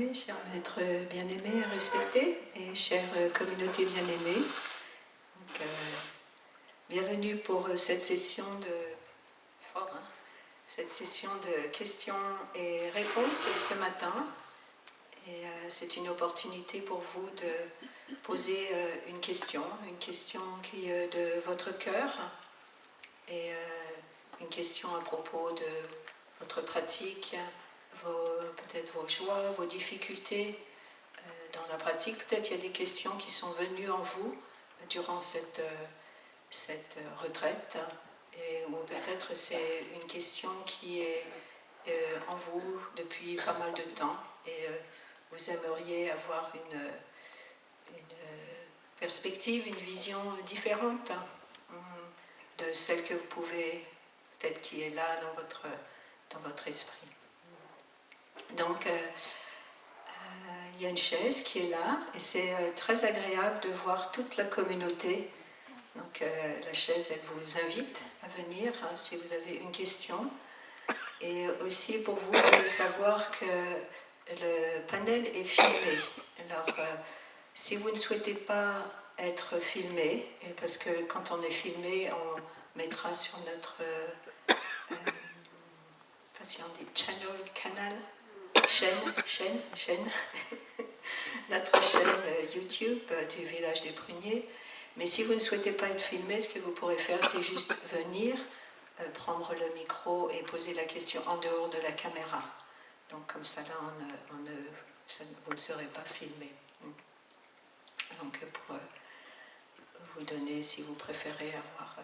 journée, chers maîtres bien-aimés et respectés, et chère communauté bien-aimée. Bienvenue pour cette session de questions et réponses ce matin. Et c'est une opportunité pour vous de poser une question qui est de votre cœur, et une question à propos de votre pratique, peut-être vos joies, vos difficultés dans la pratique. Peut-être il y a des questions qui sont venues en vous durant cette retraite, ou peut-être c'est une question qui est en vous depuis pas mal de temps, et vous aimeriez avoir une perspective, une vision différente de celle que vous pouvez, peut-être qui est là dans votre esprit. Donc, il y a une chaise qui est là, et c'est très agréable de voir toute la communauté. Donc, la chaise, elle vous invite à venir si vous avez une question. Et aussi pour vous de savoir que le panel est filmé. Alors, si vous ne souhaitez pas être filmé, parce que quand on est filmé, on mettra sur notre chaîne, notre chaîne YouTube du village des Pruniers. Mais si vous ne souhaitez pas être filmé, ce que vous pourrez faire, c'est juste venir, prendre le micro et poser la question en dehors de la caméra. Donc comme ça, là, vous ne serez pas filmé. Donc pour vous donner, si vous préférez avoir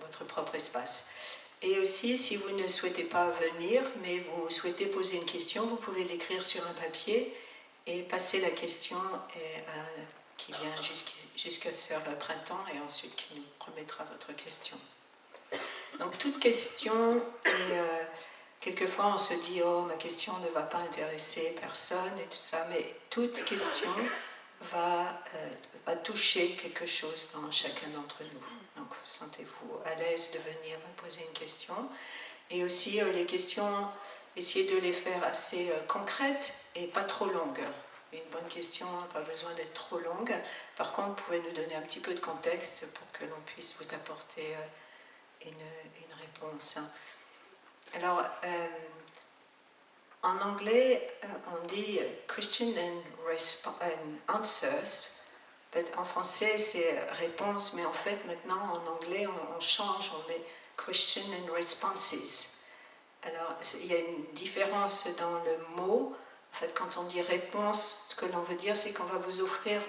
votre propre espace. Et aussi, si vous ne souhaitez pas venir, mais vous souhaitez poser une question, vous pouvez l'écrire sur un papier et passer la question qui vient jusqu'à Sœur le Printemps, et ensuite qui nous remettra votre question. Donc toute question, et quelquefois on se dit « Oh, ma question ne va pas intéresser personne » et tout ça, mais toute question va toucher quelque chose dans chacun d'entre nous. Donc sentez-vous à l'aise de venir me poser une question. Et aussi les questions, essayez de les faire assez concrètes et pas trop longues. Une bonne question n'a pas besoin d'être trop longue. Par contre, vous pouvez nous donner un petit peu de contexte pour que l'on puisse vous apporter une réponse. Alors, en anglais, on dit question and answers. En français, c'est réponse, mais en fait, maintenant, en anglais, on change, on met question and responses. Alors, il y a une différence dans le mot. En fait, quand on dit réponse, ce que l'on veut dire, c'est qu'on va vous offrir,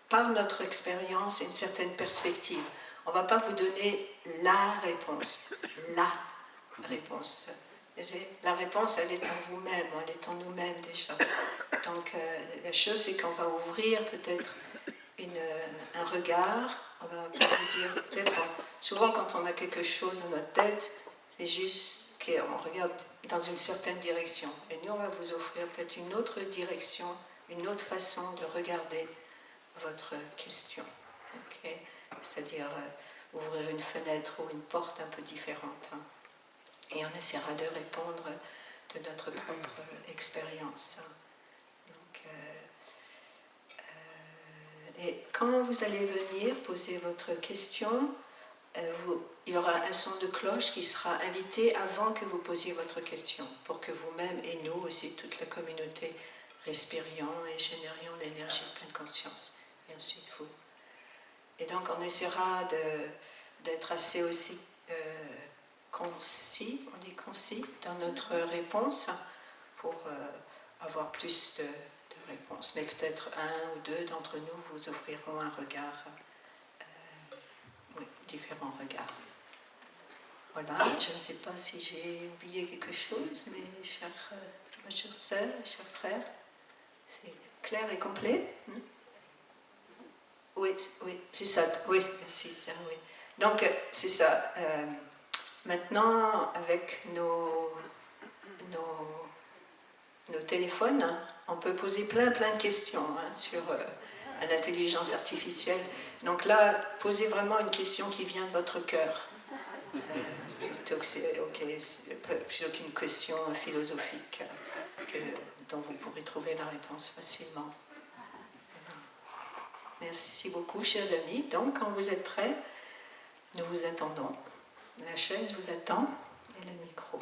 par notre expérience, une certaine perspective. On ne va pas vous donner la réponse. La réponse. La réponse, elle est en vous-même, elle est en nous-mêmes déjà. Donc, la chose, c'est qu'on va ouvrir peut-être un regard. On va vous dire, souvent quand on a quelque chose dans notre tête, c'est juste qu'on regarde dans une certaine direction. Et nous, on va vous offrir peut-être une autre direction, une autre façon de regarder votre question. Okay? C'est-à-dire ouvrir une fenêtre ou une porte un peu différente. Et on essaiera de répondre de notre propre expérience. Et quand vous allez venir poser votre question, il y aura un son de cloche qui sera invité avant que vous posiez votre question, pour que vous-même et nous aussi, toute la communauté, respirions et générions l'énergie de pleine conscience. Et ensuite vous. Et donc on essaiera d'être assez aussi concis, on dit concis, dans notre réponse pour avoir plus de réponses. Mais peut-être un ou deux d'entre nous vous offriront un regard, différents regards. Voilà, je ne sais pas si j'ai oublié quelque chose, mais ma chère sœur, chers frères, c'est clair et complet. Oui, c'est ça. Oui, c'est ça, oui. Donc, c'est ça. Maintenant, avec nos téléphones, on peut poser plein de questions sur l'intelligence artificielle. Donc là, posez vraiment une question qui vient de votre cœur. plutôt qu'une question philosophique dont vous pourrez trouver la réponse facilement. Merci beaucoup, chers amis. Donc, quand vous êtes prêts, nous vous attendons. La chaise vous attend et le micro.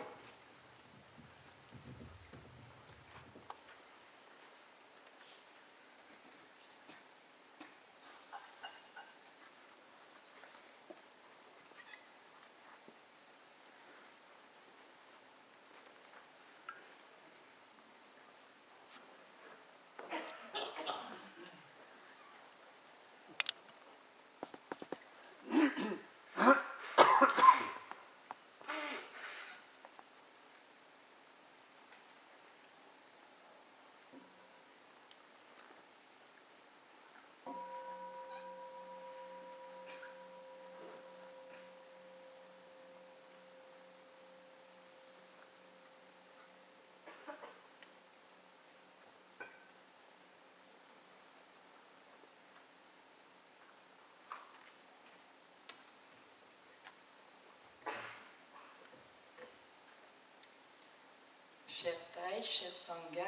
Chers Thaï, chers Sangha,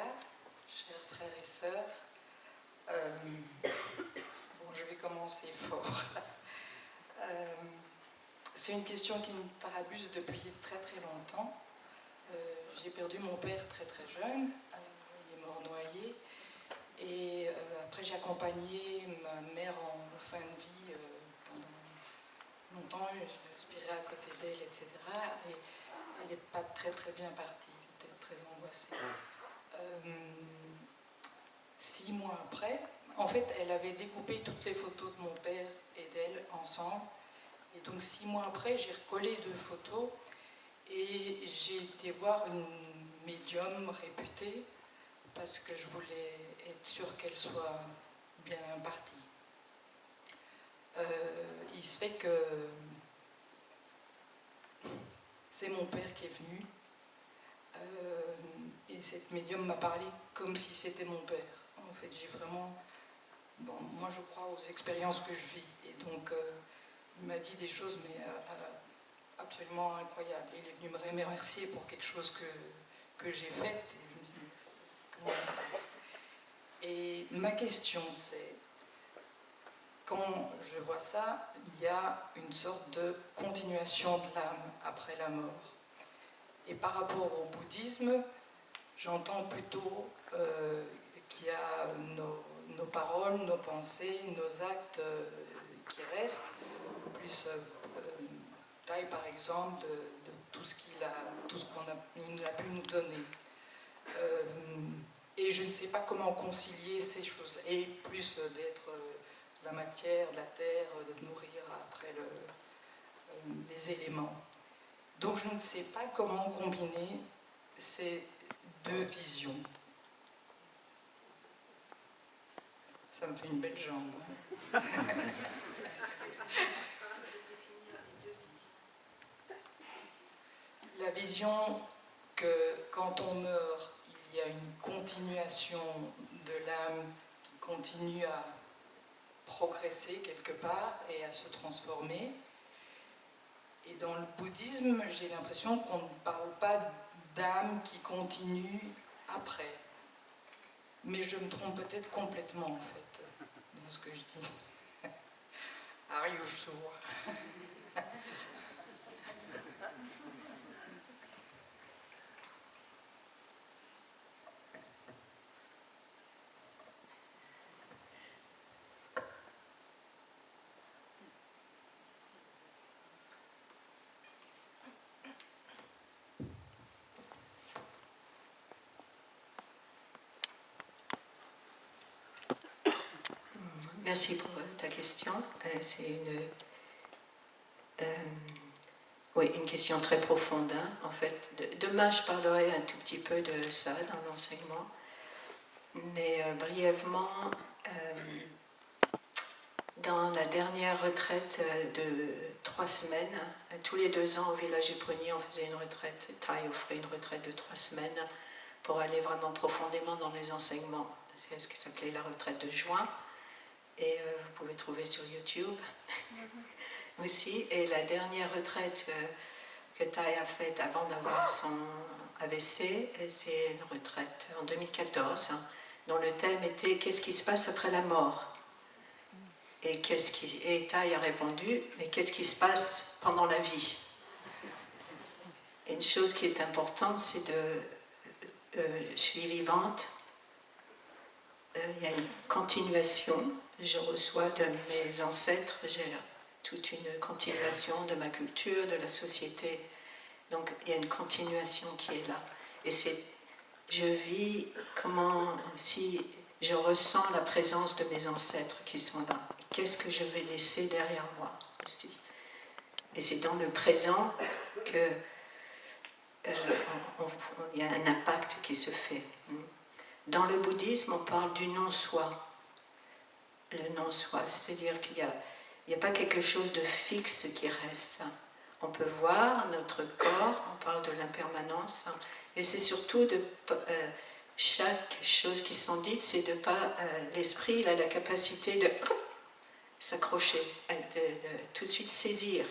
chers frères et sœurs, je vais commencer fort. C'est une question qui me tarabuse depuis très très longtemps. J'ai perdu mon père très très jeune, il est mort noyé, et après j'ai accompagné ma mère en fin de vie pendant longtemps, j'ai aspiré à côté d'elle, etc. Et elle n'est pas très très bien partie. Très angoissée. 6 mois après, en fait, elle avait découpé toutes les photos de mon père et d'elle ensemble. Et donc 6 mois après, j'ai recollé 2 photos et j'ai été voir une médium réputée parce que je voulais être sûre qu'elle soit bien partie. Il se fait que c'est mon père qui est venu. Et cette médium m'a parlé comme si c'était mon père. En fait, j'ai vraiment... Bon, moi, je crois aux expériences que je vis. Et donc, il m'a dit des choses, mais absolument incroyables. Il est venu me remercier pour quelque chose que j'ai fait. Et je me dis, comment et ma question, c'est, quand je vois ça, il y a une sorte de continuation de l'âme après la mort. Et par rapport au bouddhisme, j'entends plutôt qu'il y a nos paroles, nos pensées, nos actes qui restent, plus Thaï par exemple, de tout ce qu'il a pu nous donner. Et je ne sais pas comment concilier ces choses-là, et plus d'être la matière, la terre, de nourrir après les éléments. Donc je ne sais pas comment combiner ces 2 visions. Ça me fait une belle jambe. La vision que quand on meurt, il y a une continuation de l'âme qui continue à progresser quelque part et à se transformer. Et dans le bouddhisme, j'ai l'impression qu'on ne parle pas d'âme qui continue après. Mais je me trompe peut-être complètement, en fait, dans ce que je dis. Are you sure? Merci pour ta question. C'est une question très profonde. Hein. En fait, demain, je parlerai un tout petit peu de ça dans l'enseignement. Mais brièvement, dans la dernière retraite de 3 semaines, tous les 2 ans au village Éprogny, on faisait une retraite, Thaï offrait une retraite de 3 semaines pour aller vraiment profondément dans les enseignements. C'est ce qui s'appelait la retraite de juin. Et vous pouvez trouver sur YouTube aussi. Et la dernière retraite que Thaï a faite avant d'avoir son AVC, c'est une retraite en 2014, dont le thème était « Qu'est-ce qui se passe après la mort ?» Et Thaï a répondu « Mais qu'est-ce qui se passe pendant la vie ?» Et une chose qui est importante, c'est je suis vivante, il y a une continuation, je reçois de mes ancêtres, j'ai toute une continuation de ma culture, de la société, donc il y a une continuation qui est là. Et je vis comment aussi je ressens la présence de mes ancêtres qui sont là. Qu'est-ce que je vais laisser derrière moi aussi. Et c'est dans le présent que il y a un impact qui se fait. Dans le bouddhisme, on parle du non-soi. Le non-soi, c'est-à-dire qu'il n'y a pas quelque chose de fixe qui reste. On peut voir notre corps, on parle de l'impermanence, et c'est surtout chaque chose qui sont dites, c'est de pas l'esprit, il a la capacité de s'accrocher, de tout de suite saisir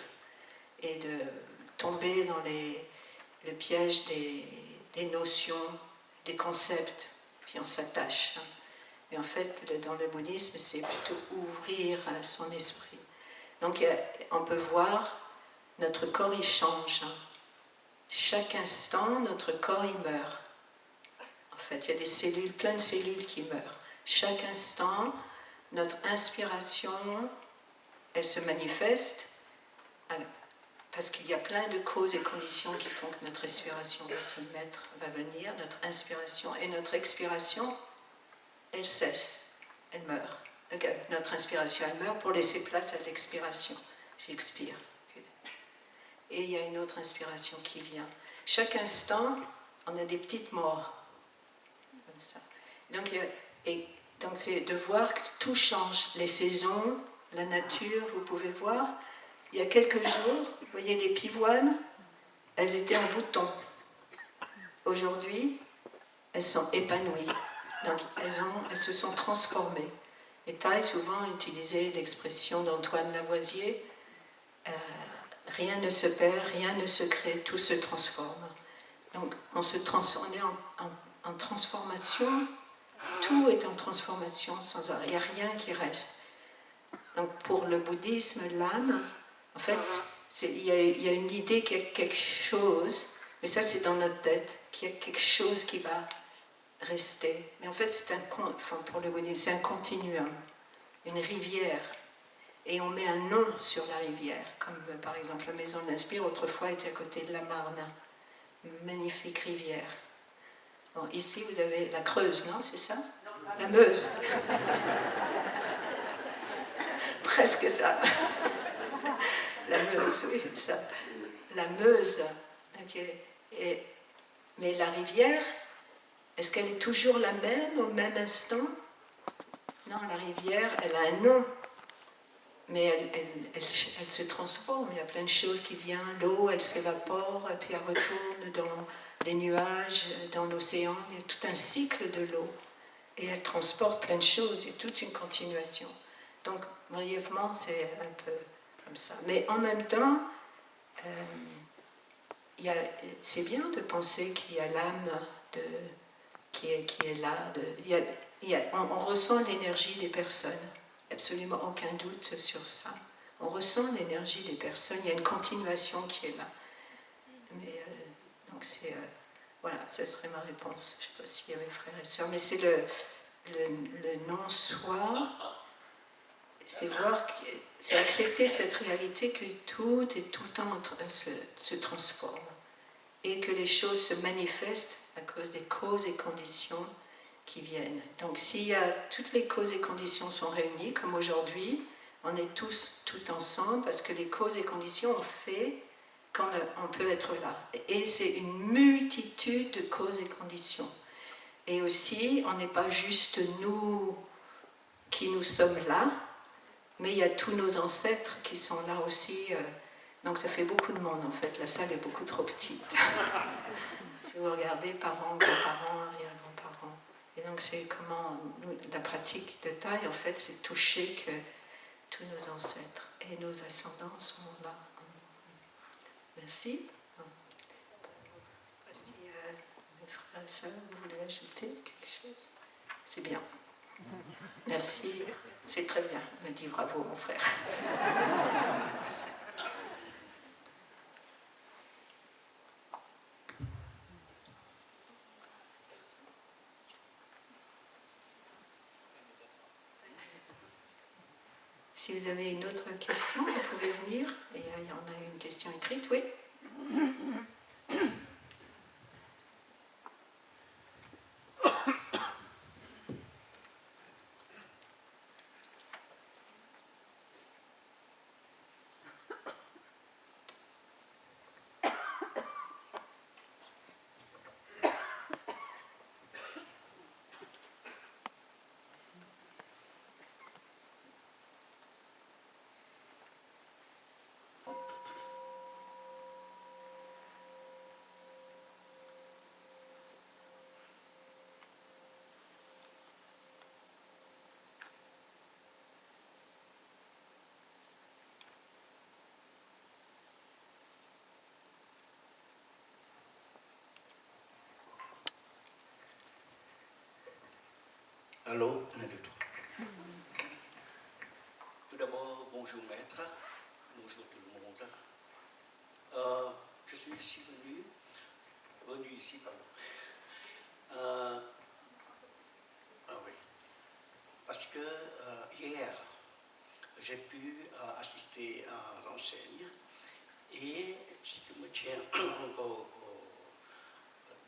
et de tomber dans le piège des notions, des concepts, puis on s'attache. Et en fait, dans le bouddhisme, c'est plutôt ouvrir son esprit. Donc, on peut voir, notre corps, il change. Chaque instant, notre corps, il meurt. En fait, il y a des cellules, plein de cellules qui meurent. Chaque instant, notre inspiration, elle se manifeste parce qu'il y a plein de causes et conditions qui font que notre respiration va venir, notre inspiration et notre expiration, elle cesse, elle meurt. Okay. Notre inspiration, elle meurt pour laisser place à l'expiration. J'expire. Okay. Et il y a une autre inspiration qui vient. Chaque instant, on a des petites morts. Comme ça. Donc c'est de voir que tout change. Les saisons, la nature, vous pouvez voir. Il y a quelques jours, vous voyez les pivoines, elles étaient en bouton. Aujourd'hui, elles sont épanouies. Donc elles se sont transformées. Et Thaï souvent utilisait l'expression d'Antoine Lavoisier, rien ne se perd, rien ne se crée, tout se transforme. Donc on est en transformation, tout est en transformation sans arrêt, il n'y a rien qui reste. Donc pour le bouddhisme, l'âme, en fait, il y a une idée qu'il y a quelque chose, mais ça c'est dans notre tête, qu'il y a quelque chose qui va rester. Mais en fait, pour le bouddhisme, c'est un continuum, une rivière. Et on met un nom sur la rivière, comme par exemple la maison d'Inspire, autrefois était à côté de la Marne. Une magnifique rivière. Bon, ici, vous avez la Creuse, non, c'est ça? La Meuse. Presque ça. La Meuse, oui, ça. La Meuse. Okay. Mais la rivière, est-ce qu'elle est toujours la même au même instant? Non, la rivière, elle a un nom. Mais elle se transforme, il y a plein de choses qui viennent, l'eau, elle s'évapore, et puis elle retourne dans les nuages, dans l'océan, il y a tout un cycle de l'eau, et elle transporte plein de choses, il y a toute une continuation. Donc, brièvement, c'est un peu comme ça. Mais en même temps, c'est bien de penser qu'il y a l'âme qui est là, on ressent l'énergie des personnes. Absolument aucun doute sur ça. On ressent l'énergie des personnes, il y a une continuation qui est là. Mais, donc voilà, ce serait ma réponse. Je ne sais pas s'il y avait frères et sœurs, mais c'est le non-soi, c'est accepter cette réalité que tout et tout le temps se transforme et que les choses se manifestent à cause des causes et conditions qui viennent. Donc si toutes les causes et conditions sont réunies, comme aujourd'hui, on est tous tout ensemble parce que les causes et conditions ont fait qu'on peut être là. Et c'est une multitude de causes et conditions. Et aussi, on n'est pas juste nous qui nous sommes là, mais il y a tous nos ancêtres qui sont là aussi. Donc ça fait beaucoup de monde en fait, la salle est beaucoup trop petite. Si vous regardez parents, grands-parents, arrière-grands-parents. Et donc c'est comment la pratique de Thaï, en fait, c'est toucher que tous nos ancêtres et nos ascendants sont là. Merci. frères et sœurs, vous voulez ajouter quelque chose? C'est bien. Merci. C'est très bien. Me dit bravo, mon frère. Si vous avez une autre question, vous pouvez venir. Et il y en a une question écrite, oui. Allô, 1, 2, 3. Tout d'abord, bonjour maître, bonjour tout le monde. Je suis ici venu ici, pardon. Ah oui, parce que hier, j'ai pu assister à l'enseigne et ce qui me tient encore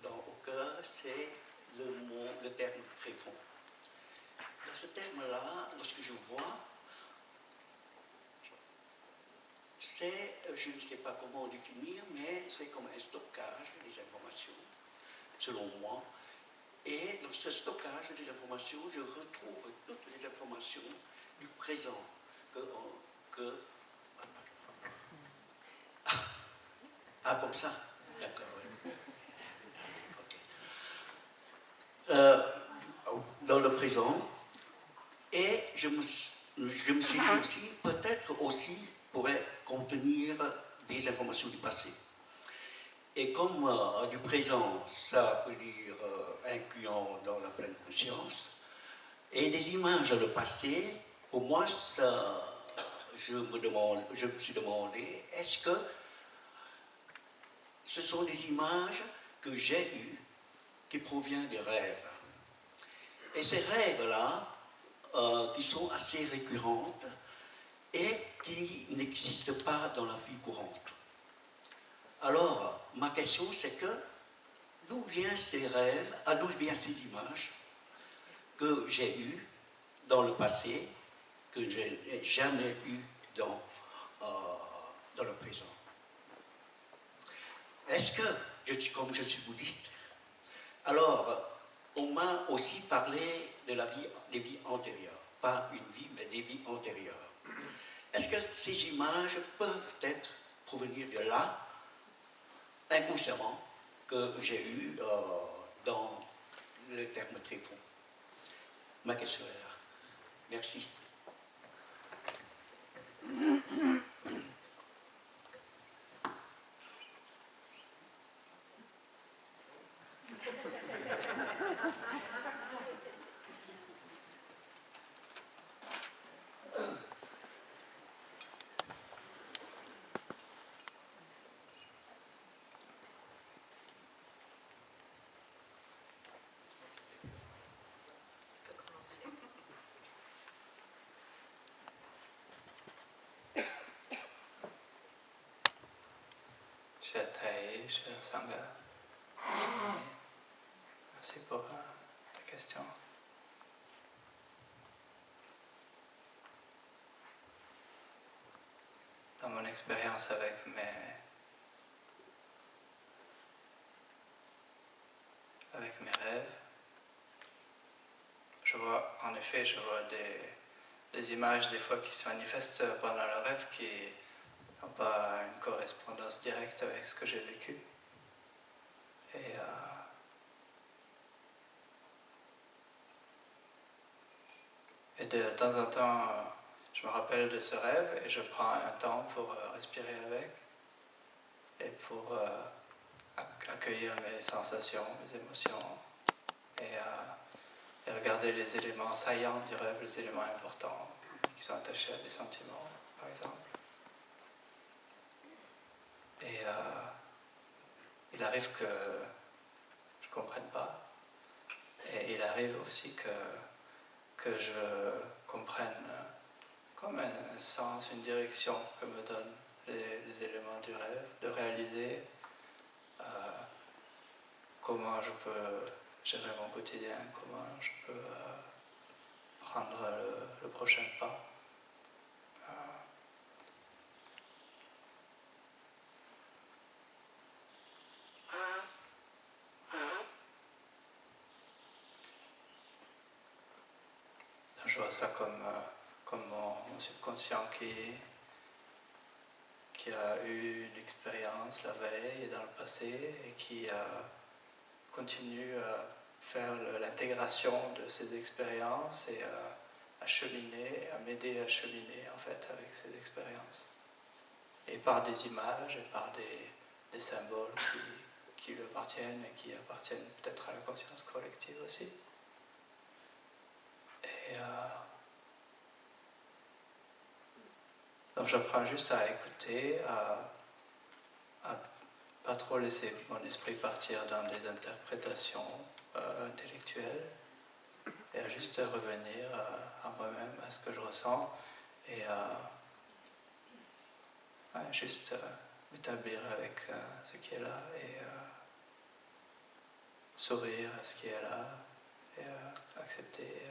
au cœur, c'est le terme tréfonds. Dans ce terme-là, lorsque je vois, c'est, je ne sais pas comment définir, mais c'est comme un stockage des informations, selon moi. Et dans ce stockage des informations, je retrouve toutes les informations du présent comme ça. D'accord. Okay. Dans le présent. Et je me suis dit aussi, peut-être aussi pourrait contenir des informations du passé. Et comme du présent, ça peut dire incluant dans la pleine conscience, et des images dans le passé, pour moi, ça, je me suis demandé, est-ce que ce sont des images que j'ai eues qui proviennent des rêves? Et ces rêves-là, qui sont assez récurrentes et qui n'existent pas dans la vie courante. Alors, ma question c'est que d'où viennent ces rêves, d'où viennent ces images que j'ai eues dans le passé, que je n'ai jamais eues dans le présent? Est-ce que, comme je suis bouddhiste, alors on m'a aussi parlé de des vies antérieures, pas une vie, mais des vies antérieures. Est-ce que ces images peuvent provenir de là, inconsciemment, que j'ai eu dans le terme tréfonds? Ma question est là. Merci. Cher Taï, cher Sangha, merci pour ta question. Dans mon expérience avec mes rêves, je vois des images des fois qui se manifestent pendant le rêve qui n'ont pas une correspondance directe avec ce que j'ai vécu. Et de temps en temps, je me rappelle de ce rêve et je prends un temps pour respirer avec et pour accueillir mes sensations, mes émotions et regarder les éléments saillants du rêve, les éléments importants qui sont attachés à des sentiments, par exemple. Et il arrive que je ne comprenne pas. Et il arrive aussi que je comprenne comme un sens, une direction que me donnent les éléments du rêve, de réaliser comment je peux gérer mon quotidien, comment je peux prendre le prochain pas. Je vois ça comme mon subconscient qui a eu une expérience la veille et dans le passé et qui continue à faire l'intégration de ces expériences et à cheminer, à m'aider à cheminer en fait avec ces expériences. Et par des images et par des symboles qui lui appartiennent et qui appartiennent peut-être à la conscience collective aussi. Et donc j'apprends juste à écouter, à pas trop laisser mon esprit partir dans des interprétations intellectuelles et à juste revenir à moi-même, à ce que je ressens et à juste m'établir avec ce qui est là et sourire à ce qui est là et accepter,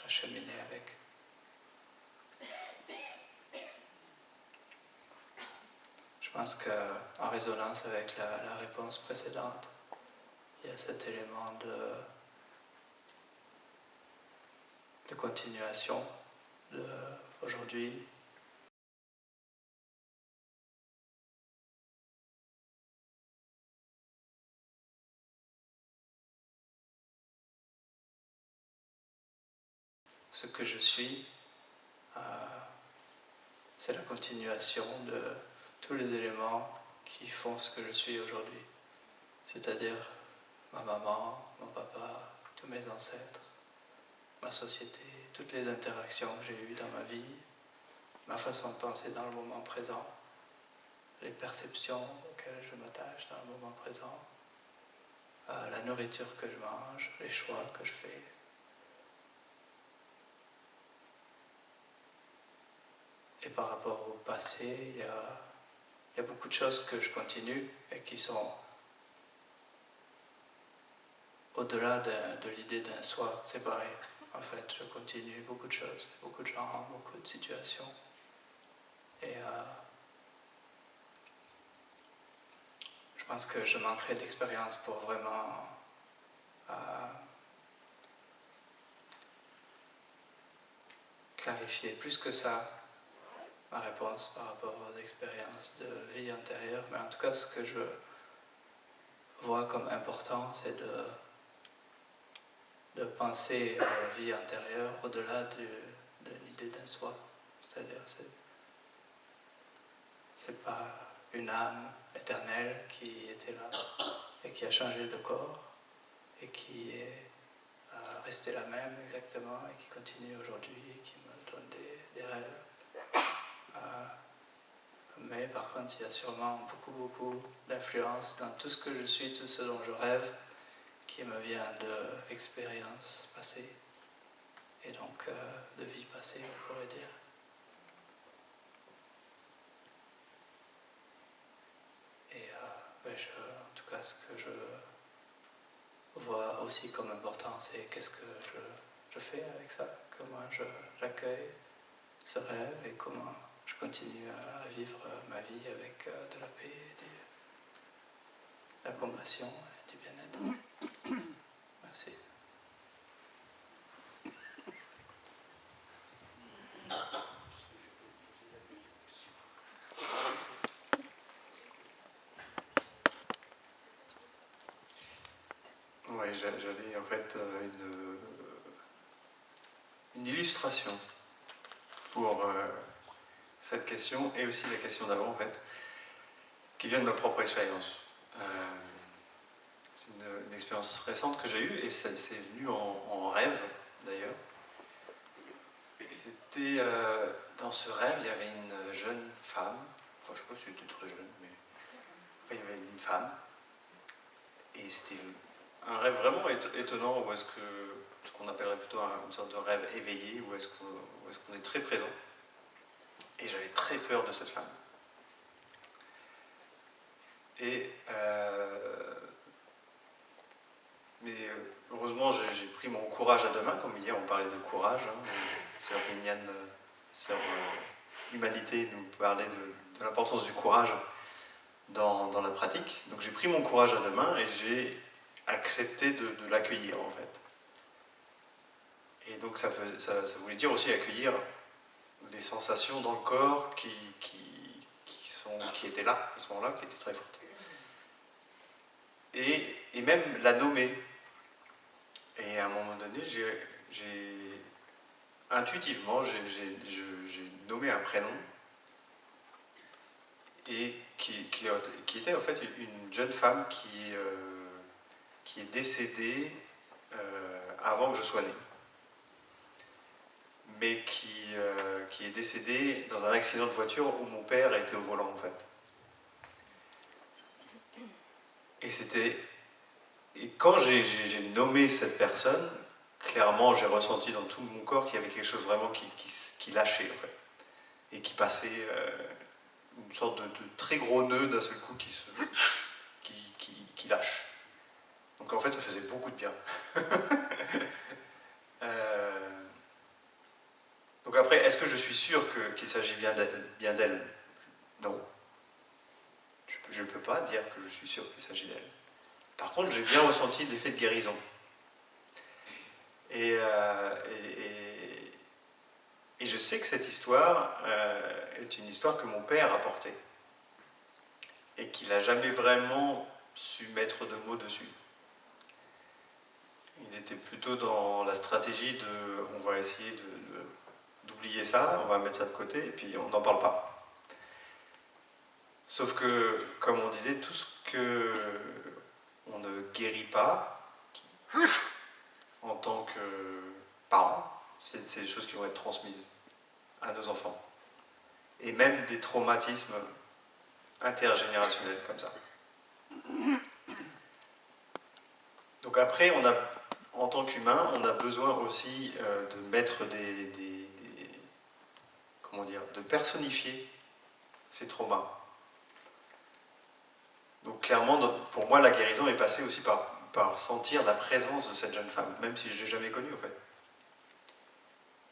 à cheminer avec. Je pense qu'en résonance avec la réponse précédente, il y a cet élément de continuation aujourd'hui. Ce que je suis, c'est la continuation de tous les éléments qui font ce que je suis aujourd'hui. C'est-à-dire ma maman, mon papa, tous mes ancêtres, ma société, toutes les interactions que j'ai eues dans ma vie, ma façon de penser dans le moment présent, les perceptions auxquelles je m'attache dans le moment présent, la nourriture que je mange, les choix que je fais. Et par rapport au passé, il y a beaucoup de choses que je continue et qui sont au-delà de l'idée d'un soi séparé. En fait, je continue beaucoup de choses, beaucoup de gens, beaucoup de situations. Et je pense que je manquerai d'expérience pour vraiment clarifier plus que ça ma réponse par rapport aux expériences de vie antérieure. Mais en tout cas, ce que je vois comme important, c'est de penser à la vie antérieure au-delà de l'idée d'un soi. C'est-à-dire, c'est pas une âme éternelle qui était là et qui a changé de corps et qui est restée la même exactement et qui continue aujourd'hui et qui me donne des rêves. Mais par contre, il y a sûrement beaucoup d'influence dans tout ce que je suis, tout ce dont je rêve, qui me vient d'expériences passées et donc de vie passée, on pourrait dire. Et en tout cas, ce que je vois aussi comme important, c'est qu'est-ce que je fais avec ça, comment j'accueille ce rêve et comment je continue à vivre ma vie avec de la paix, de la compassion et du bien-être. Merci. Ouais, j'avais en fait une illustration pour cette question et aussi la question d'avant en fait, qui vient de ma propre expérience. C'est une expérience récente que j'ai eue, et c'est venu en rêve, d'ailleurs. C'était dans ce rêve, il y avait une jeune femme, enfin je sais pas si elle était très jeune, mais enfin, il y avait une femme, et c'était un rêve vraiment étonnant, où est-ce que ce qu'on appellerait plutôt une sorte de rêve éveillé, où est-ce qu'on est très présent. Et j'avais très peur de cette femme. Et mais heureusement, j'ai pris mon courage à deux mains, comme hier on parlait de courage. Hein, sœur Rignan, sœur Humanité, nous parlait de l'importance du courage dans la pratique. Donc j'ai pris mon courage à deux mains et j'ai accepté de l'accueillir, en fait. Et donc ça voulait dire aussi accueillir des sensations dans le corps qui étaient là à ce moment-là, qui étaient très fortes. Et même la nommer. Et à un moment donné, intuitivement, j'ai nommé un prénom, et qui était en fait une jeune femme qui est décédée avant que je sois né, mais qui est décédée dans un accident de voiture où mon père était au volant, en fait. Et quand j'ai nommé cette personne, clairement j'ai ressenti dans tout mon corps qu'il y avait quelque chose vraiment qui lâchait, en fait, et qui passait une sorte de très gros nœud d'un seul coup qui lâche. Donc en fait ça faisait beaucoup de bien. Donc après, est-ce que je suis sûr qu'il s'agit bien d'elle? Non. Je ne peux pas dire que je suis sûr qu'il s'agit d'elle. Par contre, j'ai bien ressenti l'effet de guérison. Et je sais que cette histoire est une histoire que mon père a portée. Et qu'il n'a jamais vraiment su mettre de mots dessus. Il était plutôt dans la stratégie de on va essayer d'oublier ça, on va mettre ça de côté, et puis on n'en parle pas. Sauf que, comme on disait, tout ce qu'on ne guérit pas en tant que parents, c'est des choses qui vont être transmises à nos enfants. Et même des traumatismes intergénérationnels comme ça. Donc après, en tant qu'humain, on a besoin aussi de mettre de personnifier ces traumas. Donc clairement, pour moi, la guérison est passée aussi par sentir la présence de cette jeune femme, même si je ne l'ai jamais connue, en fait.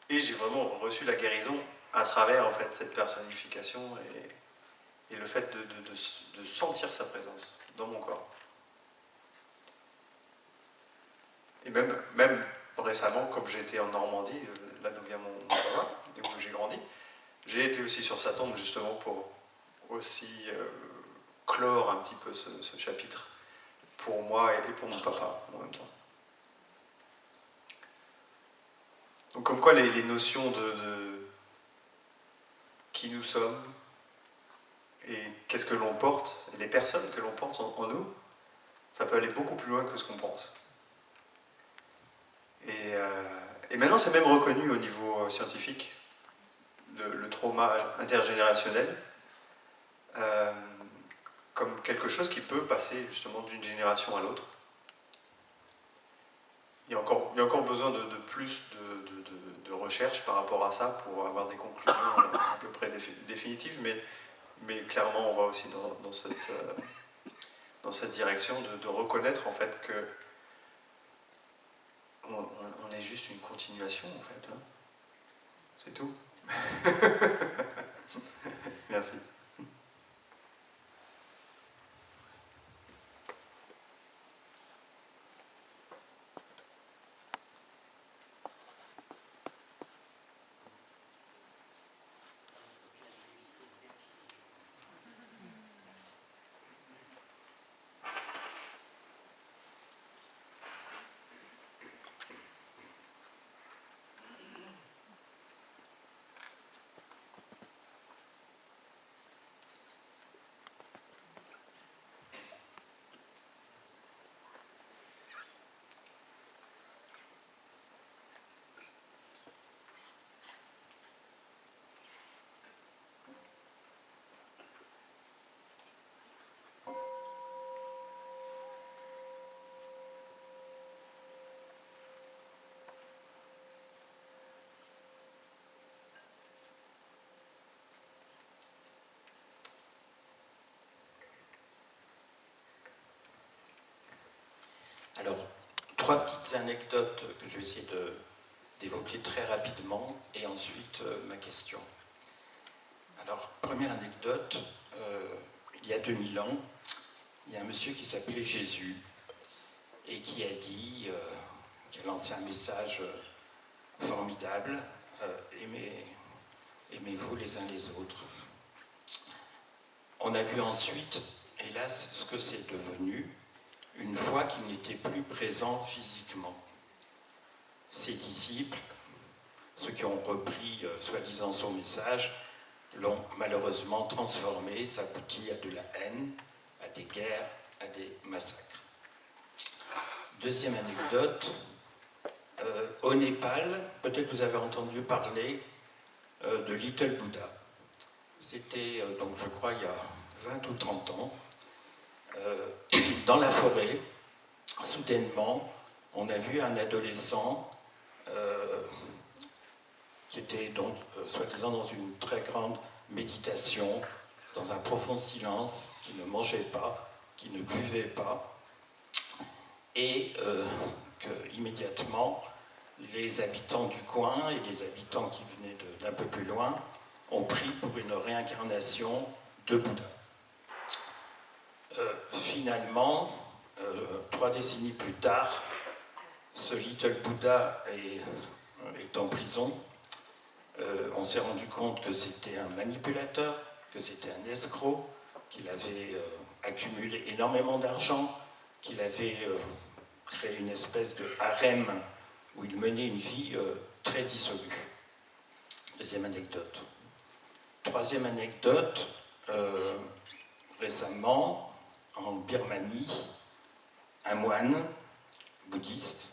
Et j'ai vraiment reçu la guérison à travers, en fait, cette personnification et le fait de sentir sa présence dans mon corps. Et même récemment, comme j'étais en Normandie, là d'où vient mon papa, et où j'ai grandi, j'ai été aussi sur sa tombe justement pour aussi clore un petit peu ce chapitre pour moi et pour mon papa en même temps. Donc comme quoi les notions de qui nous sommes et qu'est-ce que l'on porte, et les personnes que l'on porte en nous, ça peut aller beaucoup plus loin que ce qu'on pense. Et maintenant, c'est même reconnu au niveau scientifique, le trauma intergénérationnel, comme quelque chose qui peut passer justement d'une génération à l'autre. Il y a encore besoin de plus de recherche par rapport à ça pour avoir des conclusions à peu près définitives, mais clairement, on va aussi dans cette direction de reconnaître en fait que on est juste une continuation, en fait. Hein. C'est tout. Merci. trois petites anecdotes que je vais essayer d'évoquer très rapidement et ensuite ma question. Alors, première anecdote, il y a 2000 ans, il y a un monsieur qui s'appelait Jésus et qui a dit, qui a lancé un message formidable, aimez-vous les uns les autres. On a vu ensuite, hélas, ce que c'est devenu une fois qu'il n'était plus présent physiquement. Ses disciples, ceux qui ont repris soi-disant son message, l'ont malheureusement transformé, ça aboutit à de la haine, à des guerres, à des massacres. Deuxième anecdote, au Népal, peut-être vous avez entendu parler de Little Buddha. C'était, donc je crois, il y a 20 ou 30 ans, dans la forêt, soudainement, on a vu un adolescent qui était donc, soi-disant, dans une très grande méditation, dans un profond silence, qui ne mangeait pas, qui ne buvait pas, et que, immédiatement, les habitants du coin et les habitants qui venaient d'un peu plus loin ont pris pour une réincarnation de Bouddha. Finalement, 3 décennies plus tard, ce Little Buddha est en prison. On s'est rendu compte que c'était un manipulateur, que c'était un escroc, qu'il avait accumulé énormément d'argent, qu'il avait créé une espèce de harem où il menait une vie très dissolue. Deuxième anecdote. Troisième anecdote, récemment, en Birmanie, un moine bouddhiste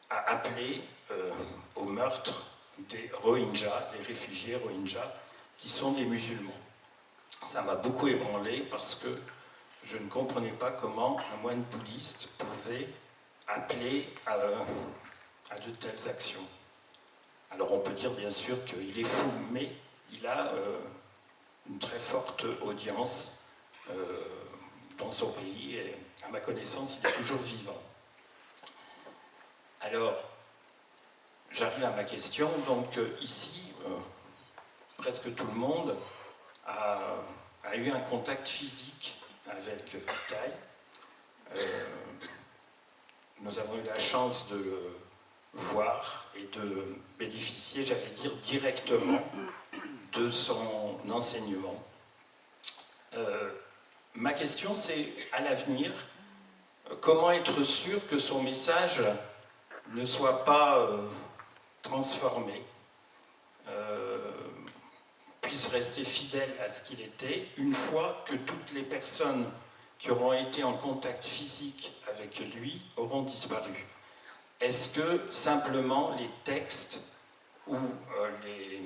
a appelé au meurtre des Rohingyas, les réfugiés Rohingyas, qui sont des musulmans. Ça m'a beaucoup ébranlé parce que je ne comprenais pas comment un moine bouddhiste pouvait appeler à de telles actions. Alors on peut dire bien sûr qu'il est fou, mais il a une très forte audience dans son pays et à ma connaissance il est toujours vivant. Alors j'arrive à ma question. Donc ici presque tout le monde a eu un contact physique avec Thay. Nous avons eu la chance de le voir et de bénéficier, j'allais dire, directement de son enseignement. Ma question, c'est, à l'avenir, comment être sûr que son message ne soit pas transformé, puisse rester fidèle à ce qu'il était, une fois que toutes les personnes qui auront été en contact physique avec lui auront disparu. Est-ce que simplement les textes ou les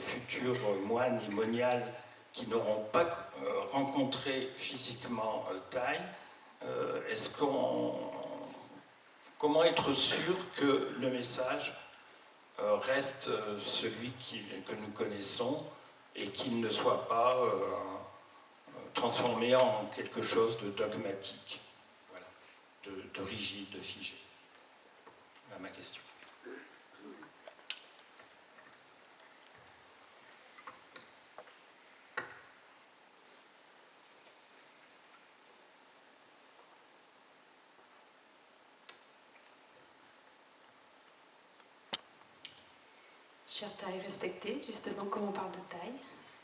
futurs moines et moniales qui n'auront pas rencontré physiquement Thay, comment être sûr que le message reste celui que nous connaissons et qu'il ne soit pas transformé en quelque chose de dogmatique, voilà, de rigide, de figé. Voilà ma question. Chère Thay respectée, justement, comme on parle de Thay,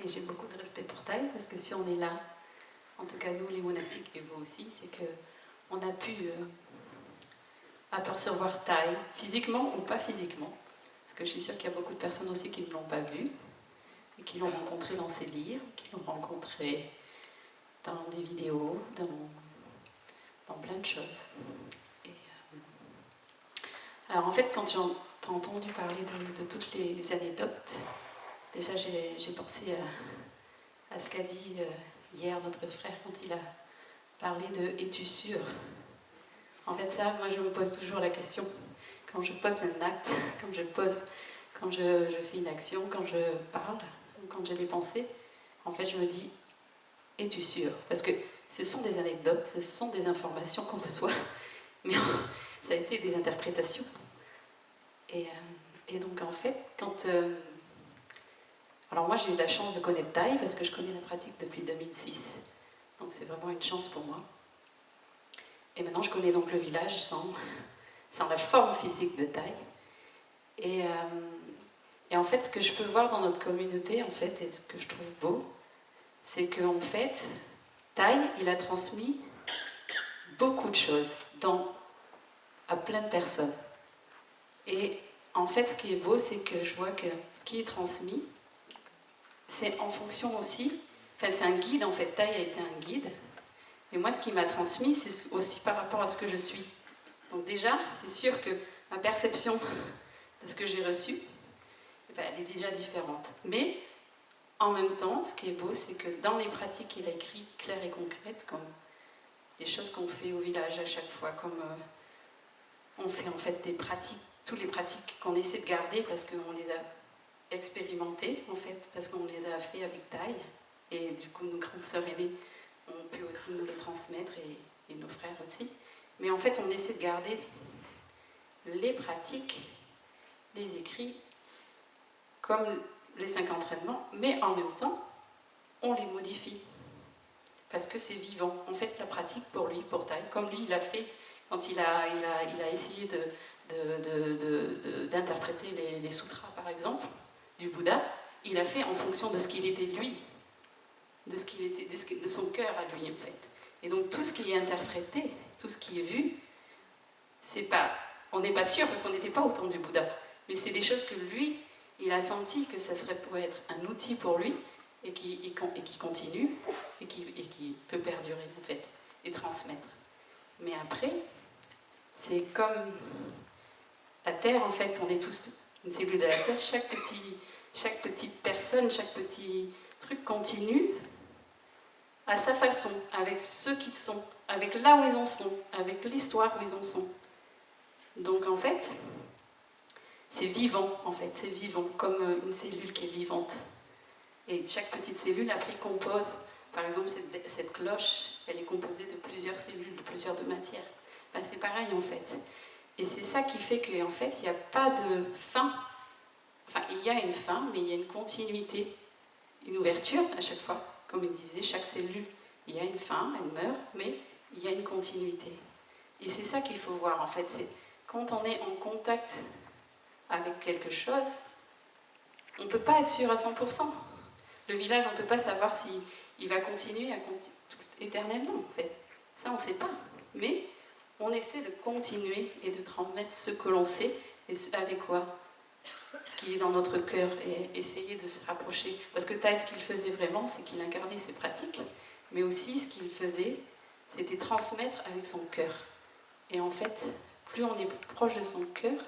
et j'ai beaucoup de respect pour Thay, parce que si on est là, en tout cas nous les monastiques et vous aussi, c'est qu'on a pu apercevoir Thay, physiquement ou pas physiquement, parce que je suis sûre qu'il y a beaucoup de personnes aussi qui ne l'ont pas vu, et qui l'ont rencontré dans ses livres, qui l'ont rencontré dans des vidéos, dans plein de choses. Et, alors en fait, quand tu t'as entendu parler de toutes les anecdotes, déjà j'ai pensé à ce qu'a dit hier notre frère quand il a parlé de « es-tu sûr ?» En fait ça, moi je me pose toujours la question, quand je pose un acte, quand je fais une action, quand je parle, quand j'ai des pensées, en fait je me dis « es-tu sûr ?» Parce que ce sont des anecdotes, ce sont des informations qu'on reçoit, mais ça a été des interprétations. Et donc en fait, alors moi j'ai eu la chance de connaître Thaï parce que je connais la pratique depuis 2006. Donc c'est vraiment une chance pour moi. Et maintenant je connais donc le village sans la forme physique de Thaï. Et en fait, ce que je peux voir dans notre communauté, en fait, et ce que je trouve beau, c'est qu'en fait, Thaï, il a transmis beaucoup de choses à plein de personnes. Et en fait, ce qui est beau, c'est que je vois que ce qui est transmis, c'est en fonction aussi, enfin c'est un guide, en fait, Thaï a été un guide, et moi ce qui m'a transmis, c'est aussi par rapport à ce que je suis. Donc déjà, c'est sûr que ma perception de ce que j'ai reçu, elle est déjà différente. Mais en même temps, ce qui est beau, c'est que dans les pratiques, il a écrit claires et concrètes, comme les choses qu'on fait au village à chaque fois, comme on fait en fait des pratiques, toutes les pratiques qu'on essaie de garder parce qu'on les a expérimentées, en fait, parce qu'on les a fait avec Thaï. Et du coup, nos grandes sœurs aînées ont pu aussi nous les transmettre et nos frères aussi. Mais en fait, on essaie de garder les pratiques, les écrits, comme les 5 entraînements, mais en même temps, on les modifie. Parce que c'est vivant. En fait, la pratique pour lui, pour Thaï, comme lui, il a fait quand il a essayé d'interpréter les sutras, par exemple, du Bouddha, il a fait en fonction de ce qu'il était lui, de son cœur à lui, en fait. Et donc, tout ce qui est interprété, tout ce qui est vu, on n'est pas sûr, parce qu'on n'était pas au temps du Bouddha, mais c'est des choses que lui, il a senti que ça pourrait être un outil pour lui, et qui continue, et qui peut perdurer, en fait, et transmettre. Mais après, c'est comme la Terre, en fait, on est tous une cellule de la Terre, chaque petite personne, chaque petit truc continue à sa façon, avec ceux qu'ils sont, avec là où ils en sont, avec l'histoire où ils en sont. Donc en fait, c'est vivant, c'est vivant, comme une cellule qui est vivante. Et chaque petite cellule, après, compose, par exemple, cette cloche, elle est composée de plusieurs cellules, de plusieurs matières. Ben, c'est pareil, en fait. Et c'est ça qui fait qu'en fait, il n'y a pas de fin. Enfin, il y a une fin, mais il y a une continuité, une ouverture à chaque fois. Comme il disait, chaque cellule, il y a une fin, elle meurt, mais il y a une continuité. Et c'est ça qu'il faut voir, en fait. C'est quand on est en contact avec quelque chose, on ne peut pas être sûr à 100%. Le village, on ne peut pas savoir s'il va continuer éternellement, en fait. Ça, on ne sait pas. Mais on essaie de continuer et de transmettre ce que l'on sait, et avec quoi? Ce qui est dans notre cœur, et essayer de se rapprocher. Parce que Thaï, ce qu'il faisait vraiment, c'est qu'il incarnait ses pratiques, mais aussi ce qu'il faisait, c'était transmettre avec son cœur. Et en fait, plus on est proche de son cœur,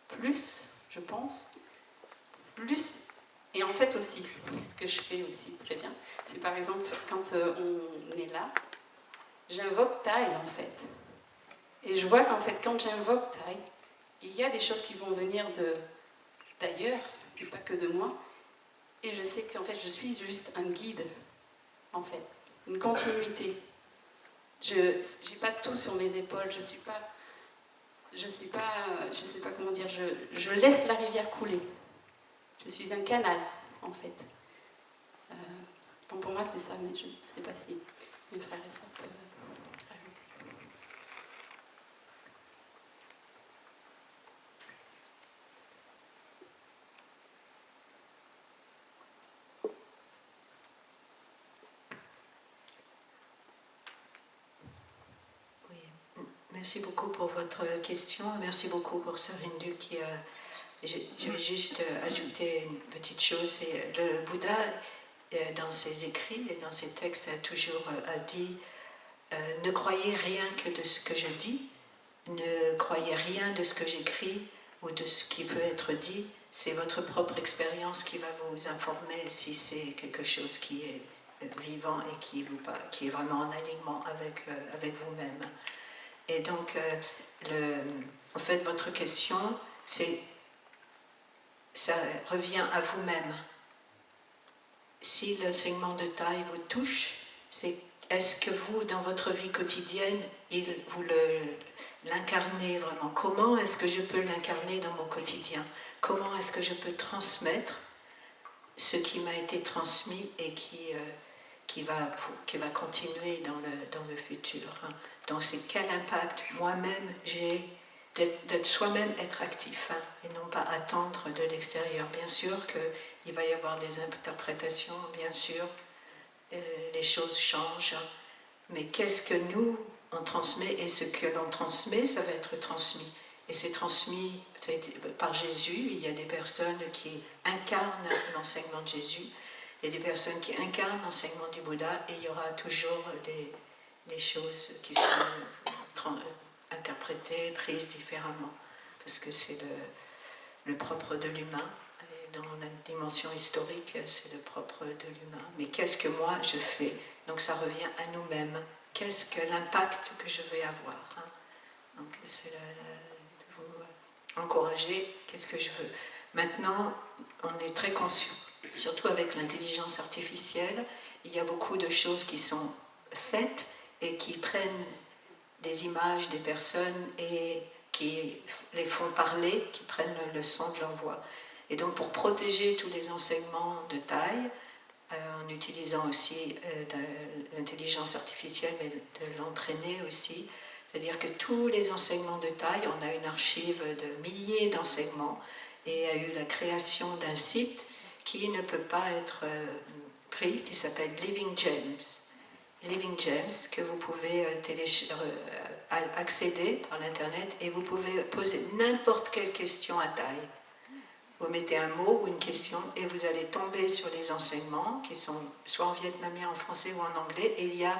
plus, je pense, plus... Et en fait aussi, ce que je fais aussi très bien, c'est par exemple, quand on est là, j'invoque Thaï, en fait. Et je vois qu'en fait, quand j'invoque Thaï, il y a des choses qui vont venir d'ailleurs, et pas que de moi. Et je sais qu'en fait, je suis juste un guide, en fait, une continuité. Je n'ai pas tout sur mes épaules, je sais pas comment dire, je laisse la rivière couler. Je suis un canal, en fait. Bon, pour moi, c'est ça, mais je ne sais pas si mes frères et sœurs peuvent rajouter. Oui, merci beaucoup pour votre question. Merci beaucoup pour Sœur Hindu qui a... Je vais juste ajouter une petite chose. C'est le Bouddha, dans ses écrits et dans ses textes, a toujours dit ne croyez rien que de ce que je dis, ne croyez rien de ce que j'écris ou de ce qui peut être dit. C'est votre propre expérience qui va vous informer si c'est quelque chose qui est vivant et qui est vraiment en alignement avec vous-même. Et donc, en fait, votre question, ça revient à vous-même. Si l'enseignement de Thaï vous touche, est-ce que vous, dans votre vie quotidienne, vous l'incarner vraiment. Comment est-ce que je peux l'incarner dans mon quotidien? Comment est-ce que je peux transmettre ce qui m'a été transmis et qui va continuer dans le futur, hein. Donc c'est quel impact moi-même j'ai de soi-même être actif, hein, et non pas attendre de l'extérieur. Bien sûr qu'il va y avoir des interprétations, bien sûr, les choses changent, hein, mais qu'est-ce que nous on transmet, et ce que l'on transmet, ça va être transmis. Et c'est transmis par Jésus. Il y a des personnes qui incarnent l'enseignement de Jésus, il y a des personnes qui incarnent l'enseignement du Bouddha, et il y aura toujours des choses qui seront interprétées, prises différemment, parce que c'est le propre de l'humain. Et dans la dimension historique, c'est le propre de l'humain. Mais qu'est-ce que moi je fais? Donc ça revient à nous-mêmes. Qu'est-ce que l'impact que je vais avoir, hein? Donc c'est vous encourager, qu'est-ce que je veux. Maintenant, on est très conscient, surtout avec l'intelligence artificielle, il y a beaucoup de choses qui sont faites et qui prennent des images des personnes et qui les font parler, qui prennent le son de leur voix. Et donc pour protéger tous les enseignements de taille, en utilisant aussi de l'intelligence artificielle, mais de l'entraîner aussi. C'est-à-dire que tous les enseignements de taille, on a une archive de milliers d'enseignements, et il y a eu la création d'un site qui ne peut pas être pris, qui s'appelle Living Gems. Living Gems, que vous pouvez accéder par l'Internet, et vous pouvez poser n'importe quelle question à taille. Vous mettez un mot ou une question et vous allez tomber sur les enseignements qui sont soit en vietnamien, en français ou en anglais, et il y a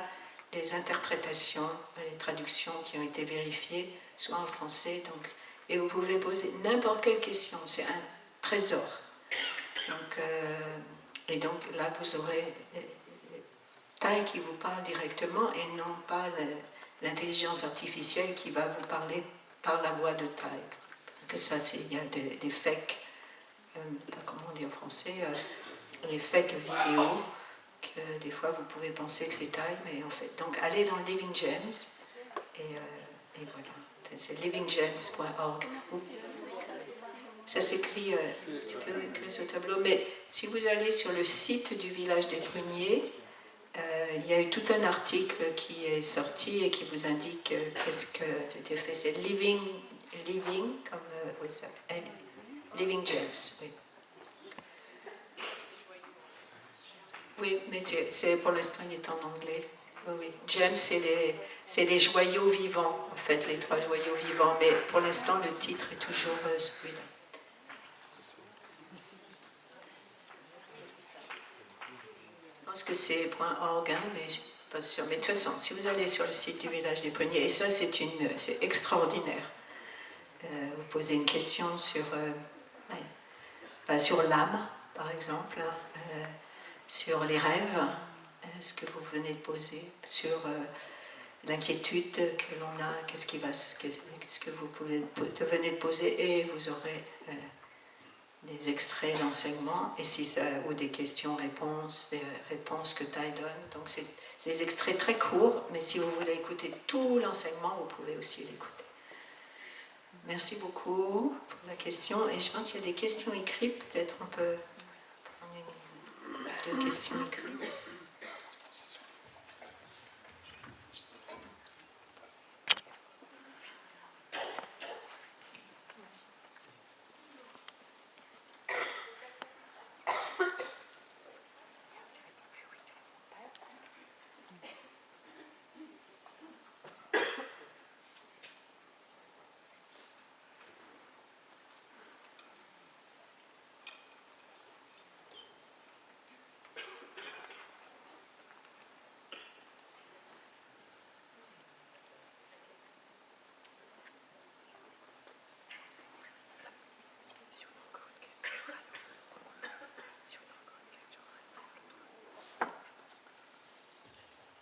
les interprétations, les traductions qui ont été vérifiées, soit en français. Donc, et vous pouvez poser n'importe quelle question, c'est un trésor. Donc, et donc là, vous aurez Taille qui vous parle directement et non pas l'intelligence artificielle qui va vous parler par la voix de Taille. Parce que ça, il y a des fakes. Comment on dit en français, les fake vidéos, que des fois vous pouvez penser que c'est taille, mais en fait. Donc allez dans Living Gems, et voilà. C'est livinggems.org. Ça s'écrit, tu peux écrire sur le tableau, mais si vous allez sur le site du village des Pruniers, il y a eu tout un article qui est sorti et qui vous indique qu'est-ce que c'était fait. C'est living, comme oui, ça, Living Gems, oui. Oui, mais pour l'instant, il est en anglais. Oui, oui. Gems, c'est les joyaux vivants, en fait, les 3 joyaux vivants. Mais pour l'instant, le titre est toujours celui-là. Je pense que c'est .org, hein, mais je ne suis pas sûre. Mais de toute façon, si vous allez sur le site du village des Pruniers, et ça, c'est extraordinaire. Vous posez une question sur l'âme, par exemple, sur les rêves, ce que vous venez de poser, sur l'inquiétude que l'on a, qu'est-ce que vous venez de poser, et vous aurez des extraits d'enseignement, et ou des questions-réponses, des réponses que Taille donne. Donc c'est des extraits très courts, mais si vous voulez écouter tout l'enseignement, vous pouvez aussi l'écouter. Merci beaucoup pour la question. Et je pense qu'il y a des questions écrites. Peut-être on peut prendre 2 questions écrites.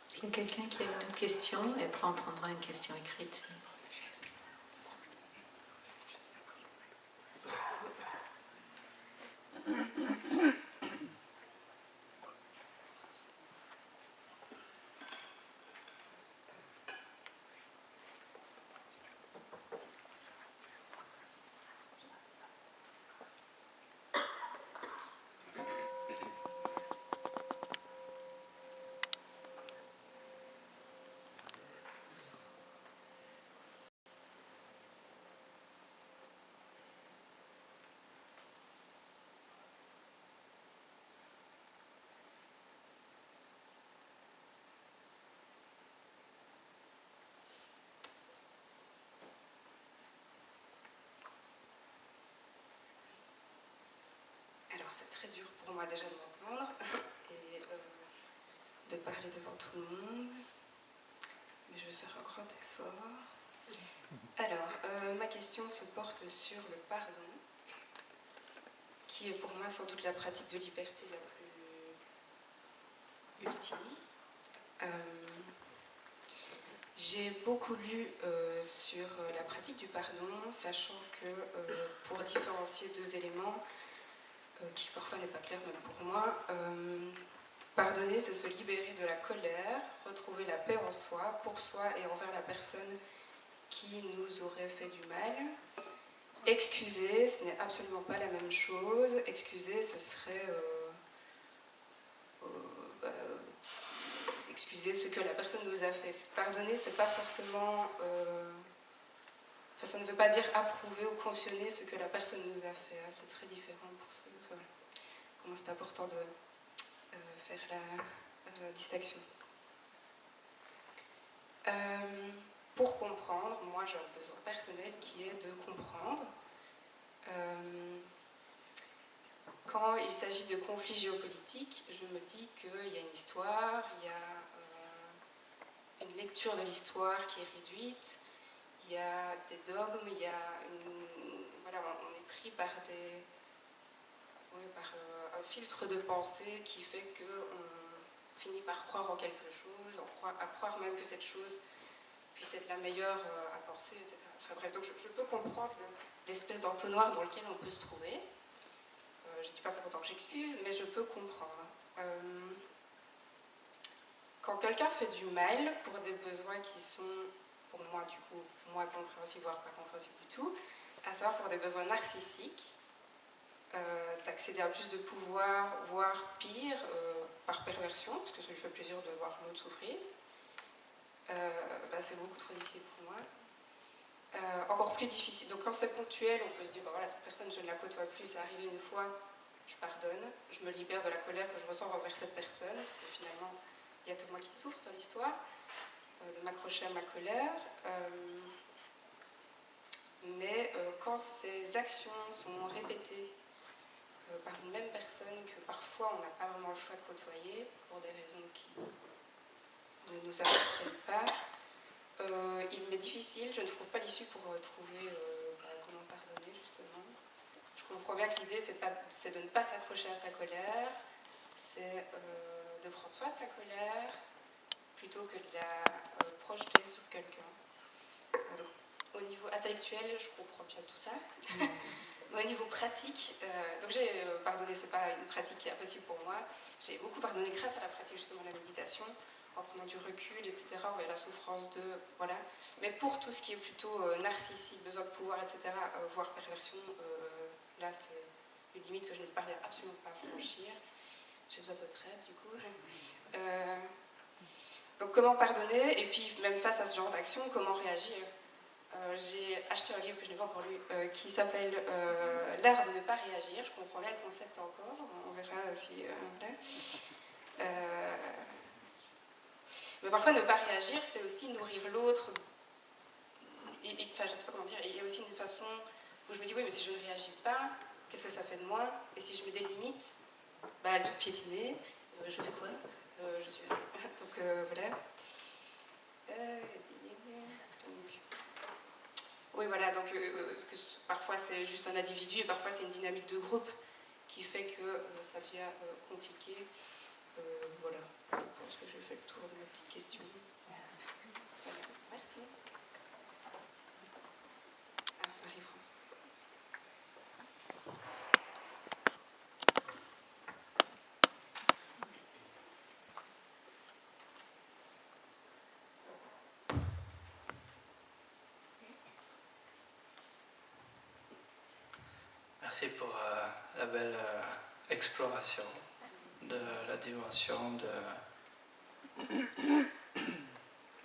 S'il y a quelqu'un qui a une autre question, et après on prendra une question écrite. Alors c'est très dur pour moi déjà de m'entendre et de parler devant tout le monde, mais je vais faire un grand effort. Alors, ma question se porte sur le pardon, qui est pour moi sans doute la pratique de liberté la plus ultime. J'ai beaucoup lu sur la pratique du pardon, sachant que pour différencier deux éléments, qui parfois n'est pas clair même pour moi, pardonner, c'est se libérer de la colère, retrouver la paix en soi, pour soi et envers la personne qui nous aurait fait du mal. Excuser, ce n'est absolument pas la même chose. Excuser, ce serait excuser ce que la personne nous a fait. Pardonner, c'est pas forcément... ça ne veut pas dire approuver ou cautionner ce que la personne nous a fait. Hein. C'est très différent pour ceux... Enfin, comment c'est important de faire la distinction. Pour comprendre, moi j'ai un besoin personnel qui est de comprendre. Quand il s'agit de conflits géopolitiques, je me dis qu'il y a une histoire, il y a une lecture de l'histoire qui est réduite, il y a des dogmes, il y a voilà, on est pris par un filtre de pensée qui fait qu'on finit par croire en quelque chose, à croire même que cette chose puisse être la meilleure à penser, etc. Enfin bref, donc je peux comprendre l'espèce d'entonnoir dans lequel on peut se trouver. Je ne dis pas pour autant que j'excuse, mais je peux comprendre. Quand quelqu'un fait du mal pour des besoins qui sont, pour moi, du coup, moins compréhensibles, voire pas compréhensibles du tout, à savoir pour des besoins narcissiques, d'accéder à plus de pouvoir, voire pire, par perversion, parce que ça lui fait plaisir de voir l'autre souffrir, c'est beaucoup trop difficile pour moi. Encore plus difficile. Donc quand c'est ponctuel, on peut se dire, voilà, cette personne, je ne la côtoie plus, c'est arrivé une fois, je pardonne, je me libère de la colère que je ressens envers cette personne, parce que finalement, il n'y a que moi qui souffre dans l'histoire, de m'accrocher à ma colère. Mais quand ces actions sont répétées par une même personne que parfois on n'a pas vraiment le choix de côtoyer, pour des raisons qui ne nous appartiennent pas, il m'est difficile, je ne trouve pas l'issue pour trouver comment pardonner justement. Je comprends bien que l'idée c'est de ne pas s'accrocher à sa colère, c'est de prendre soin de sa colère plutôt que de la projeter sur quelqu'un. Au niveau intellectuel, je comprends bien tout ça. Mais au niveau pratique, donc j'ai pardonné, c'est pas une pratique qui est impossible pour moi. J'ai beaucoup pardonné grâce à la pratique justement de la méditation, en prenant du recul, etc. On voit la souffrance de... Voilà. Mais pour tout ce qui est plutôt narcissique, besoin de pouvoir, etc., voire perversion, là c'est une limite que je ne parviens absolument pas à franchir. J'ai besoin de votre aide, du coup. Donc comment pardonner, et puis même face à ce genre d'action, comment réagir. J'ai acheté un livre que je n'ai pas encore lu, qui s'appelle L'art de ne pas réagir. Je comprends bien le concept encore, on verra si... Mais parfois, ne pas réagir, c'est aussi nourrir l'autre. Enfin, je ne sais pas comment dire. Il y a aussi une façon où je me dis, oui, mais si je ne réagis pas, qu'est-ce que ça fait de moi? Et si je mets des limites, elles sont piétinées. Je fais quoi? Je suis... Donc, voilà. Oui, voilà. Donc, parfois, c'est juste un individu et parfois, c'est une dynamique de groupe qui fait que ça devient compliqué. Voilà. Je pense que j'ai fait le tour de mes petites questions. Voilà. Merci. Marie-France. Merci pour la belle exploration de la dimension de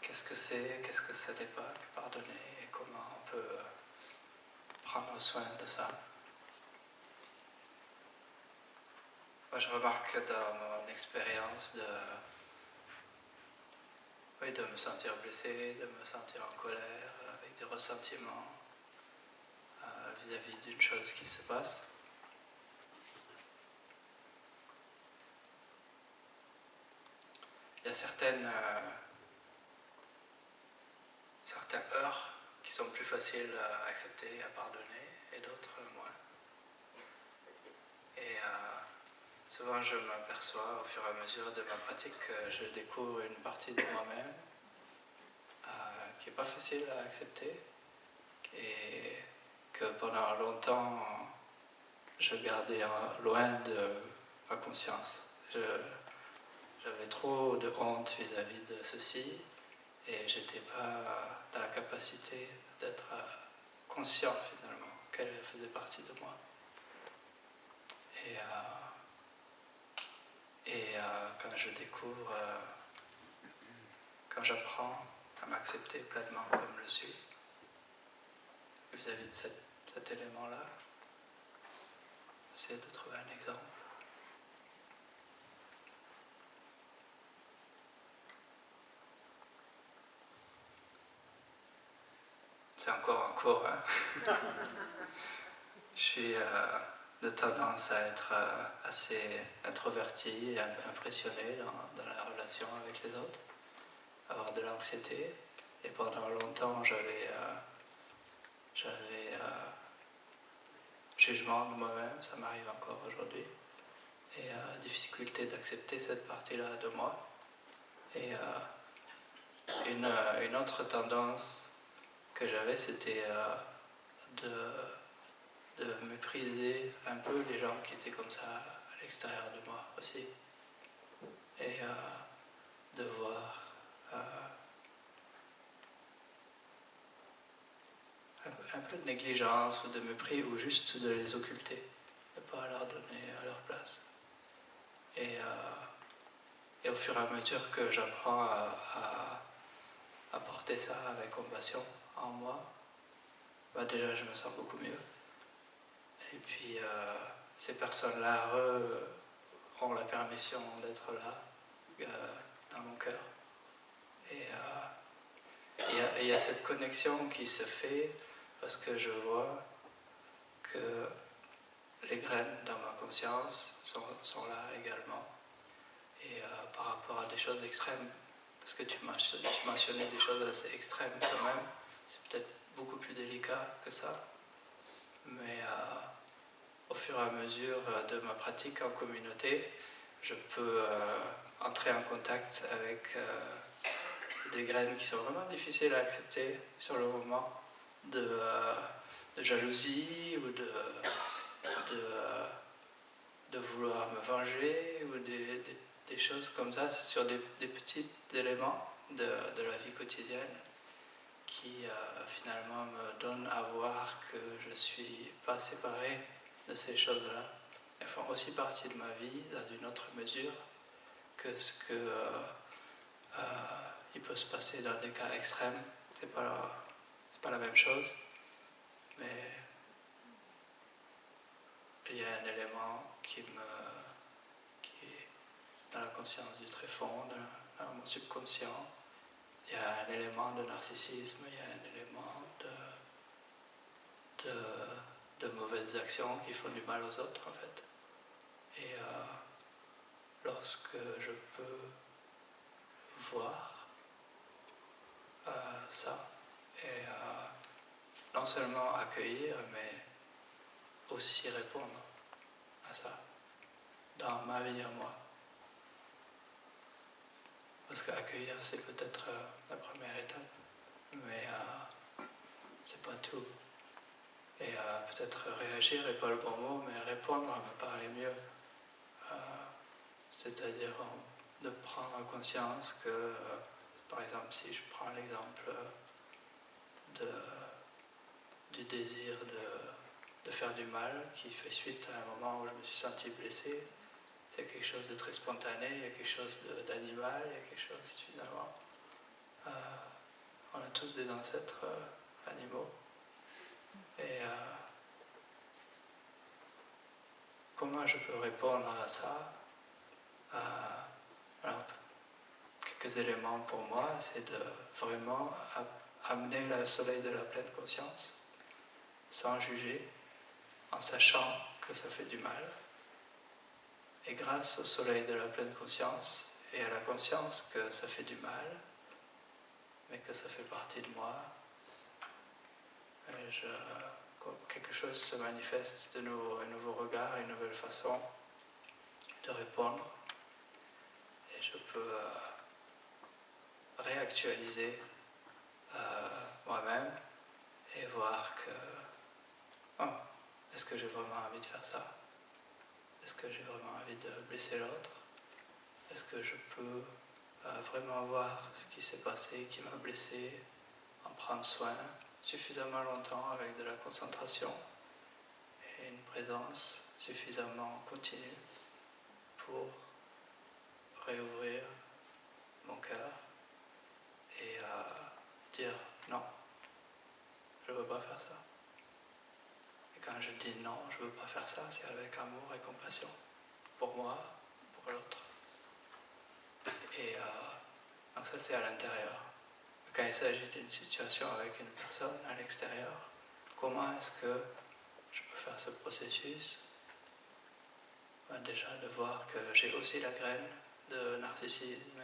qu'est-ce que c'est, qu'est-ce que ce n'est pas que pardonner et comment on peut prendre soin de ça. Moi, je remarque dans mon expérience de me sentir blessé, de me sentir en colère, avec des ressentiments vis-à-vis d'une chose qui se passe. y a certains heurts qui sont plus faciles à accepter, à pardonner, et d'autres moins. Et souvent je m'aperçois au fur et à mesure de ma pratique que je découvre une partie de moi-même qui n'est pas facile à accepter et que pendant longtemps je gardais loin de ma conscience. J'avais trop de honte vis-à-vis de ceci et j'étais pas dans la capacité d'être conscient finalement qu'elle faisait partie de moi. Et quand je découvre, quand j'apprends à m'accepter pleinement comme je suis, vis-à-vis de cet élément-là, j'essaie de trouver un exemple. C'est encore en cours. Hein. Je suis de tendance à être assez introverti et impressionné dans la relation avec les autres, avoir de l'anxiété. Et pendant longtemps, j'avais jugement de moi-même, ça m'arrive encore aujourd'hui, et difficulté d'accepter cette partie-là de moi. Et une autre tendance que j'avais, c'était de mépriser un peu les gens qui étaient comme ça à l'extérieur de moi aussi. Et de voir un peu de négligence ou de mépris ou juste de les occulter, de ne pas leur donner leur place. Et au fur et à mesure que j'apprends à porter ça avec compassion en moi, bah déjà je me sens beaucoup mieux. Et puis ces personnes-là ont la permission d'être là dans mon cœur. Et il y a cette connexion qui se fait parce que je vois que les graines dans ma conscience sont là également. Et par rapport à des choses extrêmes, parce que tu mentionnais des choses assez extrêmes quand même, c'est peut-être beaucoup plus délicat que ça. Mais au fur et à mesure de ma pratique en communauté, je peux entrer en contact avec des graines qui sont vraiment difficiles à accepter sur le moment, de jalousie ou de vouloir me venger ou des choses comme ça sur des petits éléments de la vie quotidienne qui finalement me donnent à voir que je ne suis pas séparé de ces choses-là. Elles font aussi partie de ma vie dans une autre mesure que ce que il peut se passer dans des cas extrêmes. C'est pas la même chose, mais il y a un élément qui est dans la conscience du tréfonds, dans mon subconscient. Il y a un élément de narcissisme, il y a un élément de mauvaises actions qui font du mal aux autres en fait. Et lorsque je peux voir ça et non seulement accueillir mais aussi répondre à ça dans ma vie à moi, parce qu'accueillir c'est peut-être la première étape mais c'est pas tout et peut-être réagir n'est pas le bon mot mais répondre me paraît mieux, c'est-à-dire de prendre conscience que par exemple, si je prends l'exemple du désir de faire du mal qui fait suite à un moment où je me suis senti blessé, c'est quelque chose de très spontané, il y a quelque chose d'animal, il y a quelque chose finalement. On a tous des ancêtres animaux. Et comment je peux répondre à ça? Alors, quelques éléments pour moi, c'est de vraiment amener le soleil de la pleine conscience, sans juger, en sachant que ça fait du mal. Et grâce au soleil de la pleine conscience et à la conscience que ça fait du mal, mais que ça fait partie de moi. Et quelque chose se manifeste de nouveau, un nouveau regard, une nouvelle façon de répondre. Et je peux réactualiser moi-même et voir que oh, est-ce que j'ai vraiment envie de faire ça? Est-ce que j'ai vraiment envie de blesser l'autre? Est-ce que je peux vraiment voir ce qui s'est passé, qui m'a blessé, en prendre soin suffisamment longtemps avec de la concentration et une présence suffisamment continue pour réouvrir mon cœur et dire non, je ne veux pas faire ça. Et quand je dis non, je ne veux pas faire ça, c'est avec amour et compassion pour moi, pour l'autre. Et donc ça c'est à l'intérieur. Quand il s'agit d'une situation avec une personne à l'extérieur, comment est-ce que je peux faire ce processus? Déjà de voir que j'ai aussi la graine de narcissisme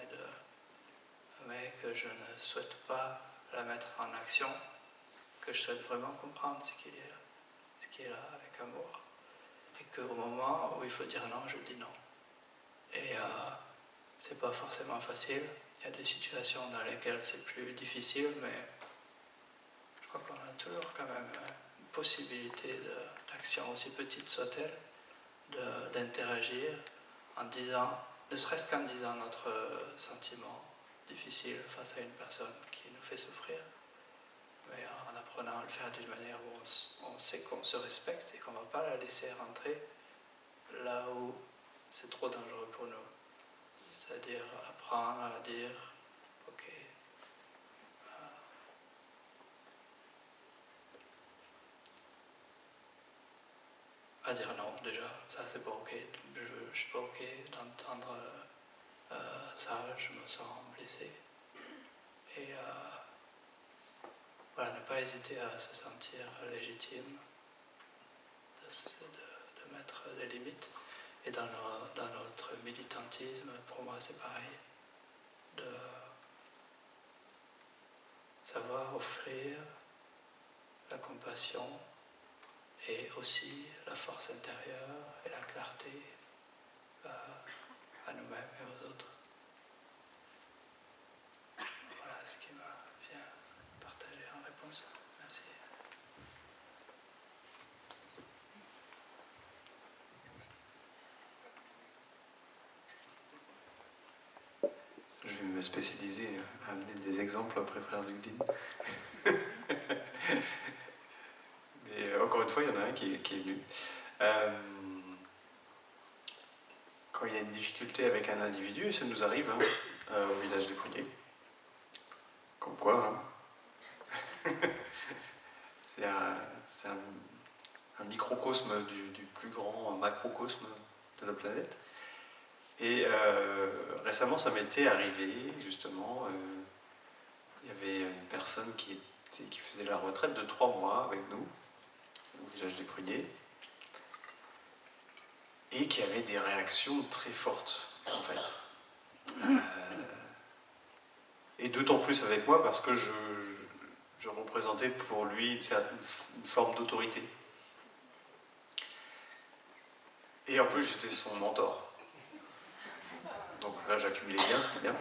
mais que je ne souhaite pas la mettre en action, que je souhaite vraiment comprendre ce qui est là avec amour. Et qu'au moment où il faut dire non, je dis non. Et c'est pas forcément facile. Il y a des situations dans lesquelles c'est plus difficile, mais je crois qu'on a toujours quand même une possibilité d'action, aussi petite soit-elle, d'interagir en disant, ne serait-ce qu'en disant notre sentiment difficile face à une personne qui nous fait souffrir, mais en apprenant à le faire d'une manière où on sait qu'on se respecte et qu'on ne va pas la laisser rentrer là où c'est trop dangereux pour nous. C'est-à-dire apprendre à dire ok, à dire non déjà, ça c'est pas ok, je suis pas ok d'entendre ça, je me sens blessé. Et voilà, ne pas hésiter à se sentir légitime, de mettre des limites. Et dans notre militantisme, pour moi c'est pareil, de savoir offrir la compassion et aussi la force intérieure et la clarté à nous-mêmes et aux autres. Voilà ce qui m'a bien partagé en réponse. Merci. Je vais me spécialiser à amener des exemples après Frère Dugdin. Mais encore une fois, il y en a un qui est venu. Quand il y a une difficulté avec un individu, et ça nous arrive au village des Pruniers, comme quoi, c'est un microcosme du plus grand macrocosme de la planète. Et récemment, ça m'était arrivé, justement, il y avait une personne qui faisait la retraite de 3 mois avec nous, au village des Pruniers, et qui avait des réactions très fortes, en fait. Et d'autant plus avec moi parce que je représentais pour lui une forme d'autorité. Et en plus, j'étais son mentor. Donc là, j'accumulais bien, c'était bien.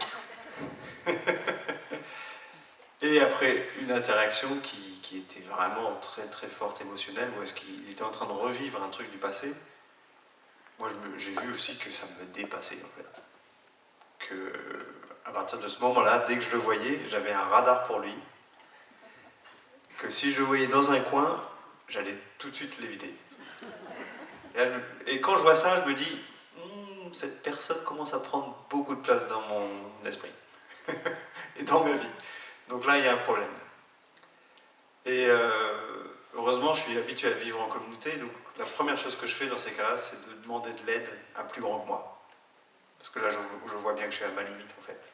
Et après une interaction qui était vraiment très très forte émotionnelle, où est-ce qu'il était en train de revivre un truc du passé, moi j'ai vu aussi que ça me dépassait en fait. Que à partir de ce moment-là, dès que je le voyais, j'avais un radar pour lui. Que si je le voyais dans un coin, j'allais tout de suite l'éviter. Et quand je vois ça, je me dis, cette personne commence à prendre beaucoup de place dans mon esprit et dans ma vie. Donc là, il y a un problème. Et heureusement, je suis habitué à vivre en communauté, donc la première chose que je fais dans ces cas-là, c'est de demander de l'aide à plus grand que moi. Parce que là, je vois bien que je suis à ma limite, en fait.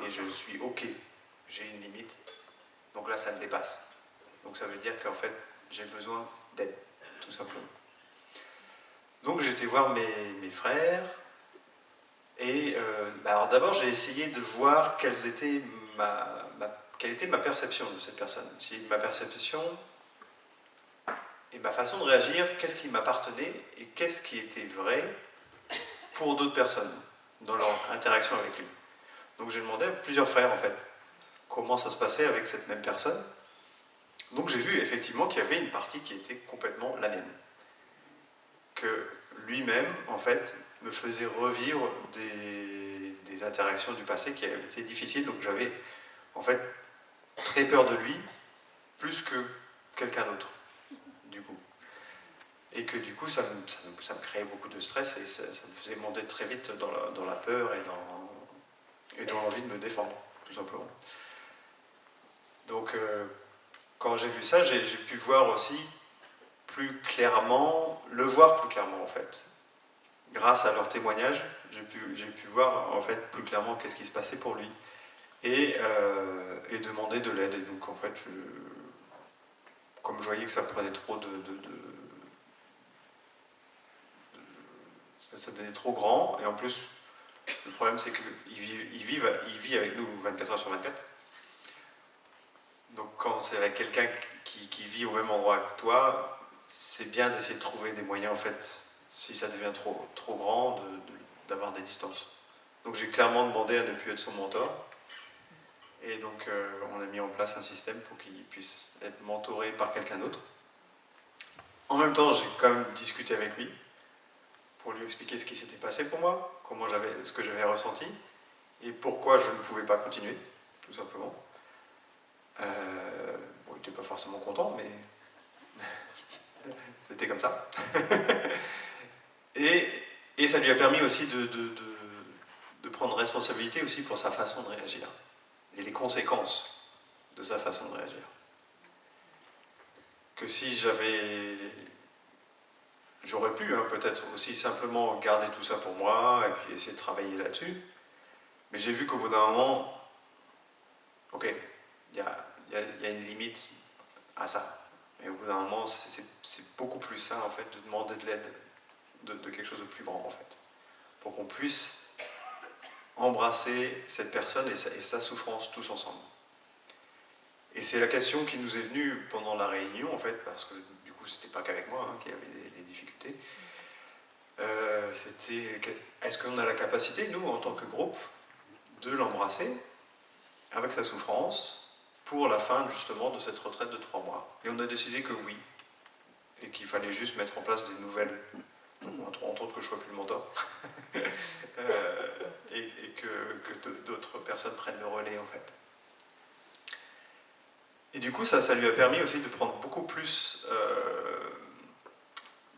Et je suis OK, j'ai une limite. Donc là, ça me dépasse. Donc ça veut dire qu'en fait, j'ai besoin d'aide, tout simplement. Donc j'étais voir mes frères, Et alors d'abord, j'ai essayé de voir quelle était ma perception de cette personne. Si ma perception et ma façon de réagir, qu'est-ce qui m'appartenait et qu'est-ce qui était vrai pour d'autres personnes dans leur interaction avec lui. Donc j'ai demandé à plusieurs frères, en fait, comment ça se passait avec cette même personne. Donc j'ai vu effectivement qu'il y avait une partie qui était complètement la mienne. Que lui-même, en fait, me faisait revivre des interactions du passé qui avaient été difficiles. Donc j'avais, en fait, très peur de lui, plus que quelqu'un d'autre, du coup. Et que du coup, ça me créait beaucoup de stress et ça me faisait monter très vite dans la peur et dans l'envie de me défendre, tout simplement. Donc, quand j'ai vu ça, j'ai pu voir aussi le voir plus clairement, en fait. Grâce à leur témoignage, j'ai pu voir, en fait, plus clairement qu'est-ce qui se passait pour lui et demander de l'aide. Et donc, en fait, comme je voyais que ça prenait trop ça devenait trop grand, et en plus, le problème c'est qu'il vit avec nous 24 heures sur 24. Donc quand c'est avec quelqu'un qui vit au même endroit que toi, c'est bien d'essayer de trouver des moyens, en fait, si ça devient trop grand, d'avoir des distances. Donc j'ai clairement demandé à ne plus être son mentor, et donc on a mis en place un système pour qu'il puisse être mentoré par quelqu'un d'autre. En même temps, j'ai quand même discuté avec lui, pour lui expliquer ce qui s'était passé pour moi, ce que j'avais ressenti, et pourquoi je ne pouvais pas continuer, tout simplement. Bon, il n'était pas forcément content, mais c'était comme ça. et ça lui a permis aussi de prendre responsabilité aussi pour sa façon de réagir, et les conséquences de sa façon de réagir. Que si j'aurais pu peut-être aussi simplement garder tout ça pour moi et puis essayer de travailler là-dessus. Mais j'ai vu qu'au bout d'un moment, ok, il y a une limite à ça. Et au bout d'un moment, c'est beaucoup plus sain, en fait, de demander de l'aide de quelque chose de plus grand, en fait. Pour qu'on puisse embrasser cette personne et sa souffrance tous ensemble. Et c'est la question qui nous est venue pendant la réunion, en fait, parce que du coup, c'était pas qu'avec moi qu'il y avait des difficultés. C'était, est-ce qu'on a la capacité, nous, en tant que groupe, de l'embrasser avec sa souffrance pour la fin, justement, de cette retraite de 3 mois. Et on a décidé que oui, et qu'il fallait juste mettre en place des nouvelles, entre autres que je sois plus le mentor, et que d'autres personnes prennent le relais, en fait. Et du coup, ça lui a permis aussi de prendre beaucoup plus,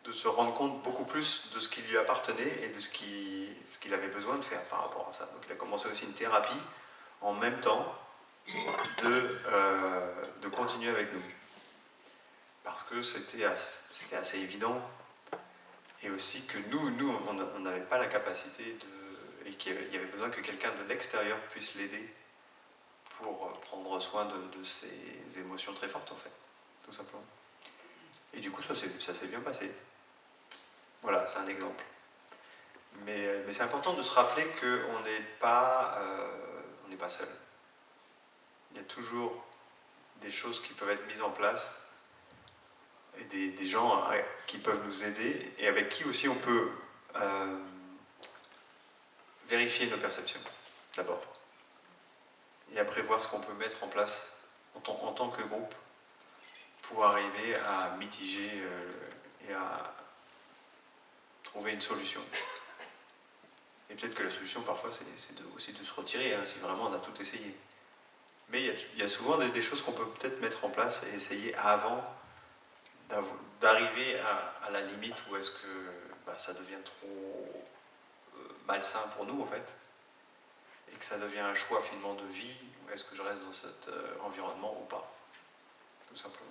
de se rendre compte beaucoup plus de ce qui lui appartenait et de ce qu'il avait besoin de faire par rapport à ça. Donc il a commencé aussi une thérapie en même temps de continuer avec nous. Parce que c'était assez évident, et aussi que nous on n'avait pas la capacité et qu'il y avait besoin que quelqu'un de l'extérieur puisse l'aider pour prendre soin de ses émotions très fortes, en fait, tout simplement. Et du coup, ça s'est bien passé. Voilà, c'est un exemple. Mais c'est important de se rappeler qu'on n'est pas seul. Il y a toujours des choses qui peuvent être mises en place et des gens qui peuvent nous aider et avec qui aussi on peut vérifier nos perceptions, d'abord. Et après voir ce qu'on peut mettre en place en tant que groupe pour arriver à mitiger et à trouver une solution. Et peut-être que la solution parfois c'est aussi de se retirer, si vraiment on a tout essayé. Mais il y a souvent des choses qu'on peut peut-être mettre en place et essayer avant d'arriver à la limite où est-ce que ça devient trop malsain pour nous, en fait, et que ça devient un choix finalement de vie, ou est-ce que je reste dans cet environnement ou pas, tout simplement.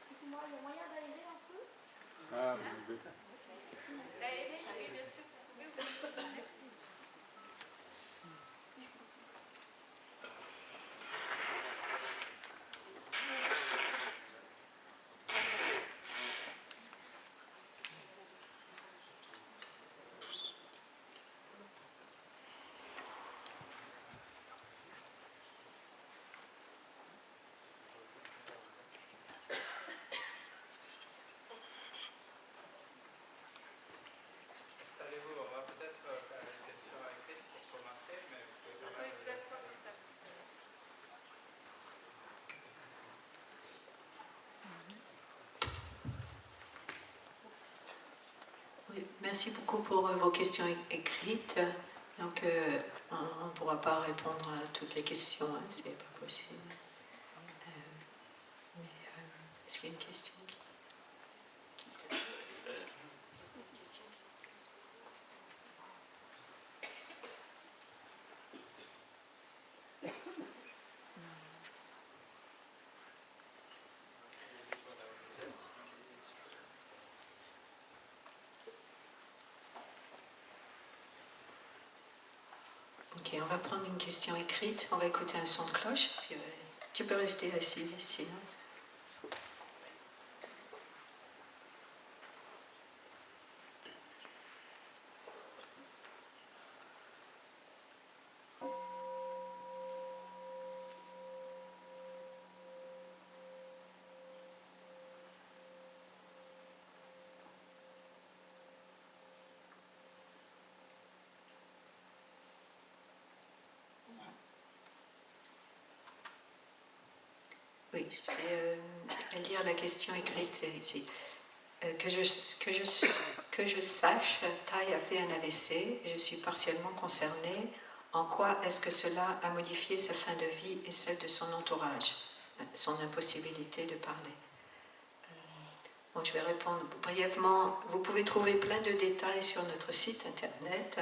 Excusez-moi, il y a moyen d'aérer un peu? Ah, D'aérer, oui, bien sûr. merci beaucoup pour vos questions écrites. Donc, on ne pourra pas répondre à toutes les questions, hein, c'est pas possible. Est-ce qu'il y a une question? Ok, on va prendre une question écrite, on va écouter un son de cloche, puis tu peux rester assis ici. Oui, je vais lire la question écrite ici. Que je sache, Thaï a fait un AVC et je suis partiellement concernée. En quoi est-ce que cela a modifié sa fin de vie et celle de son entourage, son impossibilité de parler? Bon, je vais répondre brièvement. Vous pouvez trouver plein de détails sur notre site internet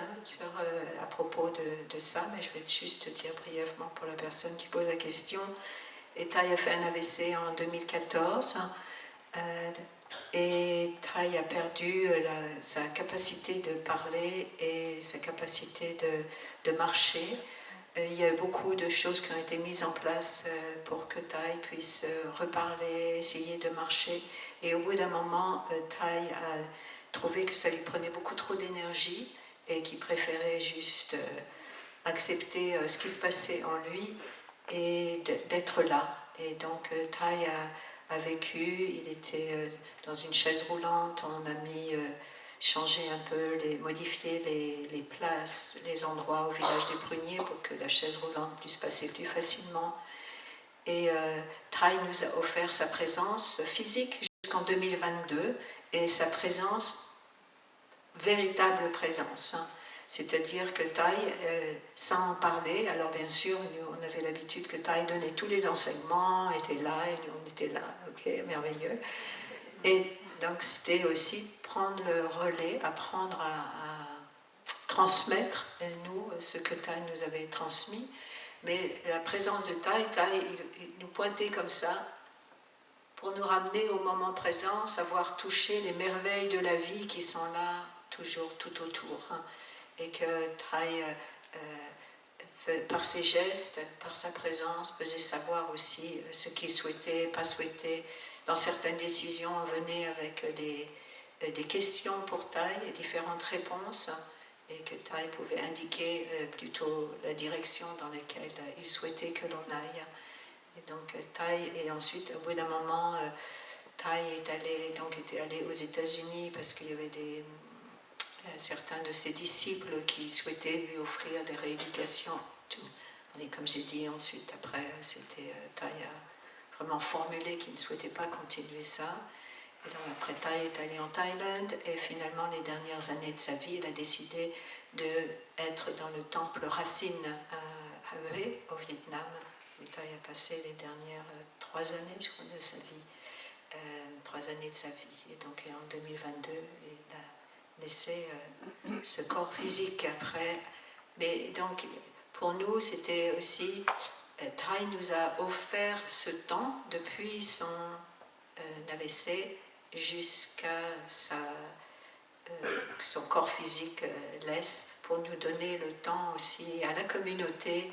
à propos de ça, mais je vais juste dire brièvement pour la personne qui pose la question. Et Thaï a fait un AVC en 2014 et Thaï a perdu sa capacité de parler et sa capacité de marcher. Il y a eu beaucoup de choses qui ont été mises en place pour que Thaï puisse reparler, essayer de marcher. Et au bout d'un moment, Thaï a trouvé que ça lui prenait beaucoup trop d'énergie et qu'il préférait juste accepter ce qui se passait en lui et d'être là. Et donc Thaï a vécu, il était dans une chaise roulante, on a changé un peu, modifié les places, les endroits au village des Pruniers pour que la chaise roulante puisse passer plus facilement. Et Thaï nous a offert sa présence physique jusqu'en 2022 et sa présence, véritable présence. C'est-à-dire que Thaï, sans en parler, alors bien sûr, nous, on avait l'habitude que Thaï donnait tous les enseignements, était là, et nous, on était là, ok, merveilleux. Et donc, c'était aussi prendre le relais, apprendre à transmettre, nous, ce que Thaï nous avait transmis. Mais la présence de Thaï, il nous pointait comme ça, pour nous ramener au moment présent, savoir toucher les merveilles de la vie qui sont là, toujours, tout autour. Et que Thaï, par ses gestes, par sa présence, faisait savoir aussi ce qu'il souhaitait, pas souhaitait. Dans certaines décisions, on venait avec des questions pour Thaï et différentes réponses, et que Thaï pouvait indiquer plutôt la direction dans laquelle il souhaitait que l'on aille. Et donc Thaï, et ensuite, au bout d'un moment, Thaï était allé aux États-Unis parce qu'il y avait certains de ses disciples qui souhaitaient lui offrir des rééducations. Et comme j'ai dit ensuite, après, Thaï a vraiment formulé qu'il ne souhaitait pas continuer ça. Et donc après, Thaï est allé en Thaïlande et finalement, les dernières années de sa vie, il a décidé d'être dans le temple Racine à Hue, au Vietnam, où Thaï a passé les dernières 3 années, je crois, de sa vie. 3 années de sa vie. Et donc en 2022, il a laissé ce corps physique après. Mais donc, pour nous, c'était aussi, Thaï nous a offert ce temps depuis son AVC jusqu'à son corps physique laisse, pour nous donner le temps aussi à la communauté.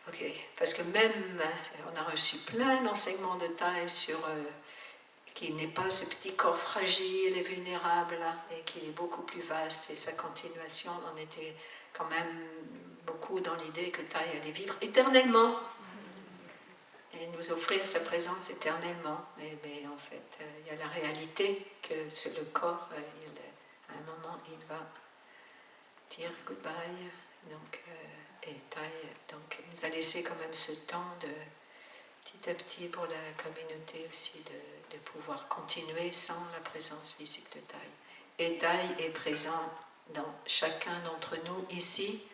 Ok, parce que même, on a reçu plein d'enseignements de Thaï sur qu'il n'est pas ce petit corps fragile et vulnérable, et qu'il est beaucoup plus vaste, et sa continuation, on était quand même beaucoup dans l'idée que Thaï allait vivre éternellement et nous offrir sa présence éternellement. Mais en fait, il y a la réalité que c'est le corps, à un moment, il va dire goodbye. Donc, et Thaï nous a laissé quand même ce temps de petit à petit pour la communauté aussi de pouvoir continuer sans la présence physique de Thaï. Et Dai est présent dans chacun d'entre nous ici.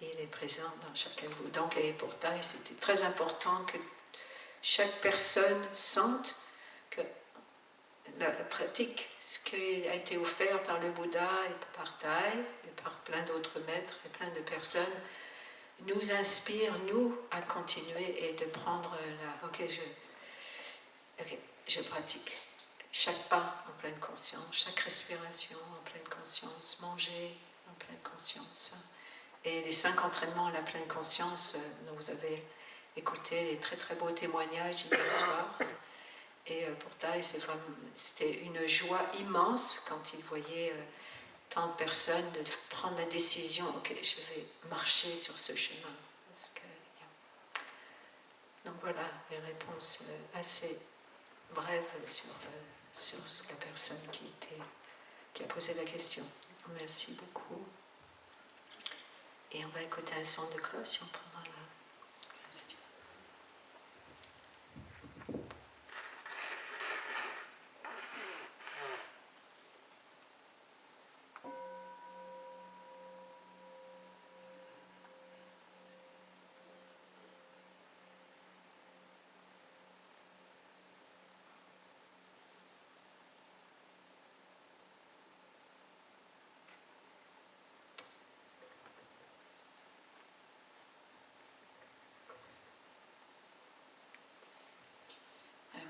Et il est présent dans chacun de vous. Donc, et pour Dai, c'était très important que chaque personne sente que la pratique, ce qui a été offert par le Bouddha et par Dai et par plein d'autres maîtres et plein de personnes, nous inspire, nous, à continuer et de prendre la... Ok, je pratique. Chaque pas en pleine conscience, chaque respiration en pleine conscience, manger en pleine conscience. Et les 5 entraînements à la pleine conscience, dont vous avez écouté les très très beaux témoignages hier soir. Et pour Dai, c'était une joie immense quand il voyait tant de personnes de prendre la décision, ok, je vais marcher sur ce chemin. Donc voilà, les réponses assez brèves sur la personne qui a posé la question. Merci beaucoup. Et on va écouter un son de cloche et on prendra la question.